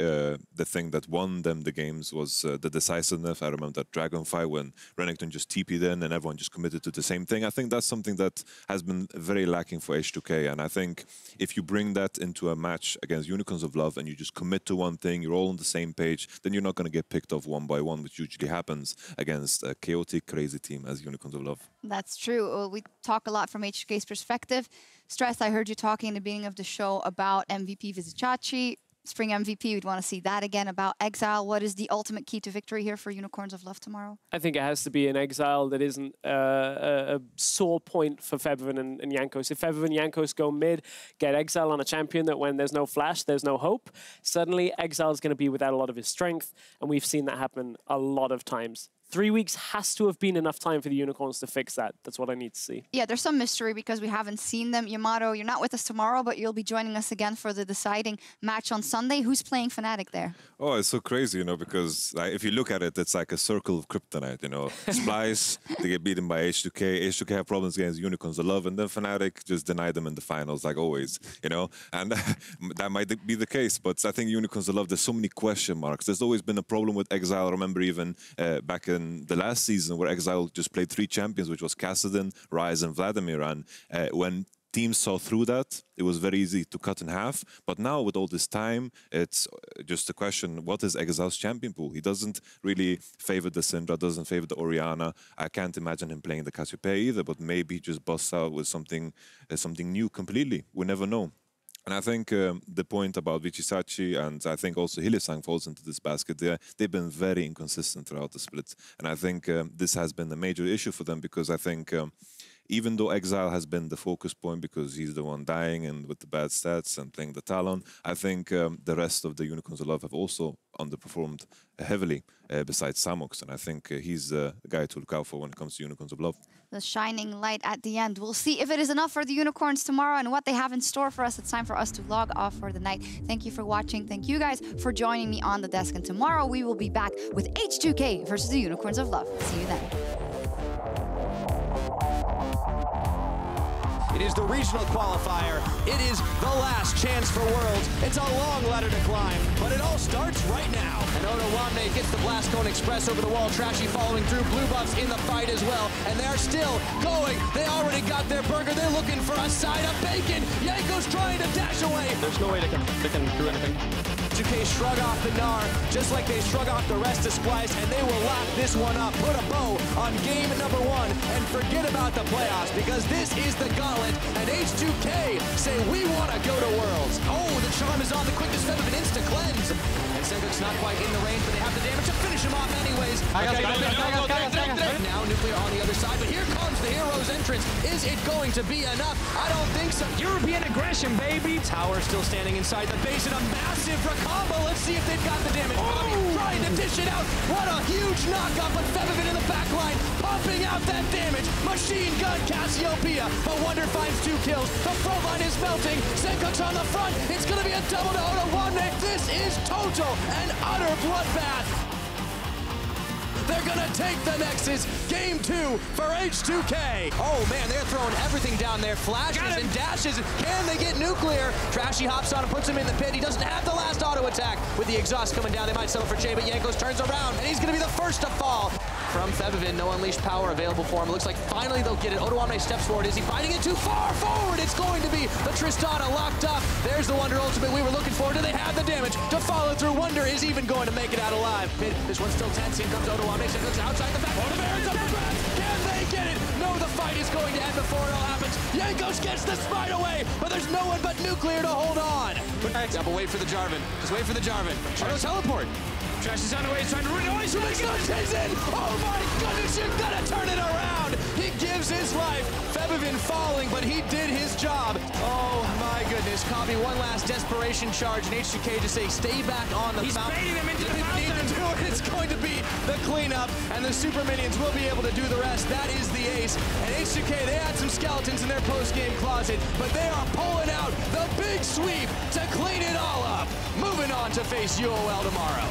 S5: the thing that won them the games was the decisiveness. I remember that Dragon fight when Renekton just TP'd in and everyone just committed to the same thing. I think that's something that has been very lacking for H2K. And I think if you bring that into a match against Unicorns of Love and you just commit to one thing, you're all on the same page, then you're not going to get picked off one by one, which usually happens against a chaotic, crazy team as Unicorns of Love.
S3: That's true. We talk a lot from H2K's perspective. Stress, I heard you talking in the beginning of the show about MVP Vizicachi, Spring MVP. We'd want to see that again. About Exile, what is the ultimate key to victory here for Unicorns of Love tomorrow?
S4: I think it has to be an Exile that isn't a sore point for Febiven and Jankos. If Febiven and Jankos go mid, get Exile on a champion that when there's no flash, there's no hope, suddenly Exile is going to be without a lot of his strength, and we've seen that happen a lot of times. 3 weeks has to have been enough time for the Unicorns to fix that. That's what I need to see.
S3: Yeah, there's some mystery because we haven't seen them. Yamato, you're not with us tomorrow, but you'll be joining us again for the deciding match on Sunday. Who's playing Fnatic there?
S5: Oh, it's so crazy, you know, because if you look at it, it's like a circle of kryptonite, you know. Splyce, they get beaten by H2K. H2K have problems against Unicorns of Love, and then Fnatic just deny them in the finals, like always, you know. And that might be the case, but I think Unicorns of Love, there's so many question marks. There's always been a problem with Exile. I remember even back in the last season where Exile just played 3 champions, which was Kassadin, Ryze, and Vladimir. And when teams saw through that, it was very easy to cut in half. But now with all this time, it's just a question, what is Exile's champion pool? He doesn't really favor the Syndra, doesn't favor the Orianna. I can't imagine him playing the Cassiopeia either, but maybe he just busts out with something new completely. We never know. And I think the point about Vizicachi, and I think also Hylissang falls into this basket, they've been very inconsistent throughout the split. And I think this has been a major issue for them because I think even though Exile has been the focus point because he's the one dying and with the bad stats and playing the Talon, I think the rest of the Unicorns of Love have also underperformed heavily besides Sjokz. And I think he's the guy to look out for when it comes to Unicorns of Love.
S3: The shining light at the end. We'll see if it is enough for the Unicorns tomorrow and what they have in store for us. It's time for us to log off for the night. Thank you for watching. Thank you guys for joining me on the desk. And tomorrow we will be back with H2K versus the Unicorns of Love. See you then.
S8: is the regional qualifier. It is the last chance for Worlds. It's a long ladder to climb, but it all starts right now. And Odoamne gets the Blast Cone Express over the wall. Trashy following through. Blue buffs in the fight as well. And they're still going. They already got their burger. They're looking for a side of bacon. Jankos trying to dash away.
S9: There's no way they can do anything.
S8: H2K shrug off the Gnar, just like they shrug off the rest of Splyce, and they will lock this one up, put a bow on game number 1, and forget about the playoffs, because this is the gauntlet, and H2K say we want to go to Worlds. Oh, the charm is on, the quickest Febiven insta-cleanse. And Sencux not quite in the range, but they have the damage to finish him off anyways. Now Nuclear on the other side, but here comes the hero's entrance. Is it going to be enough? I don't think so.
S2: European aggression, baby.
S8: Tower still standing inside the base in a massive combo. Let's see if they've got the damage. Bobby trying to dish it out. What a huge knockoff, but Febiven in the back line, pumping out that damage. Machine gun Cassiopeia, but Wunder finds 2 kills. The front line is melting. Sencux on the front. It's going to be a double to Odoamne. This is total and utter bloodbath. They're gonna take the Nexus. Game 2 for H2K. Oh man, they're throwing everything down there. Flashes and dashes. Can they get Nuclear? Trashy hops on and puts him in the pit. He doesn't have the last auto attack. With the exhaust coming down, they might settle for Chei, but Jankos turns around, and he's gonna be the first to fall. From Febiven, no unleashed power available for him. Looks like finally they'll get it. Odoamne steps forward. Is he fighting it too far forward? It's going to be the Tristana locked up. There's the Wunder ultimate we were looking for. Do they have the damage to follow through? Wunder is even going to make it out alive. This one's still tense. In comes Odoamne. Sencux outside the back. Odoamne's up for grabs. Can they get it? No, the fight is going to end before it all happens. Jankos gets the smite away, but there's no one but Nuclear to hold on. Yeah, but wait for the Jarvan. Just wait for the Jarvan. Auto teleport.
S2: Trash is on the way, he's trying to ruin noise.
S8: Chei's in! Oh my goodness, you've got to turn it around! He gives his life. Febiven falling, but he did his job. Oh my goodness, Kobbe, one last desperation charge, and H2K just say, stay back on the fountain.
S2: He's baiting them into the
S8: fountain. Need to do it. It's going to be the cleanup, and the super minions will be able to do the rest. That is the ace. And H2K, they had some skeletons in their post-game closet, but they are pulling out the big sweep to clean it all up. Moving on to face UOL tomorrow.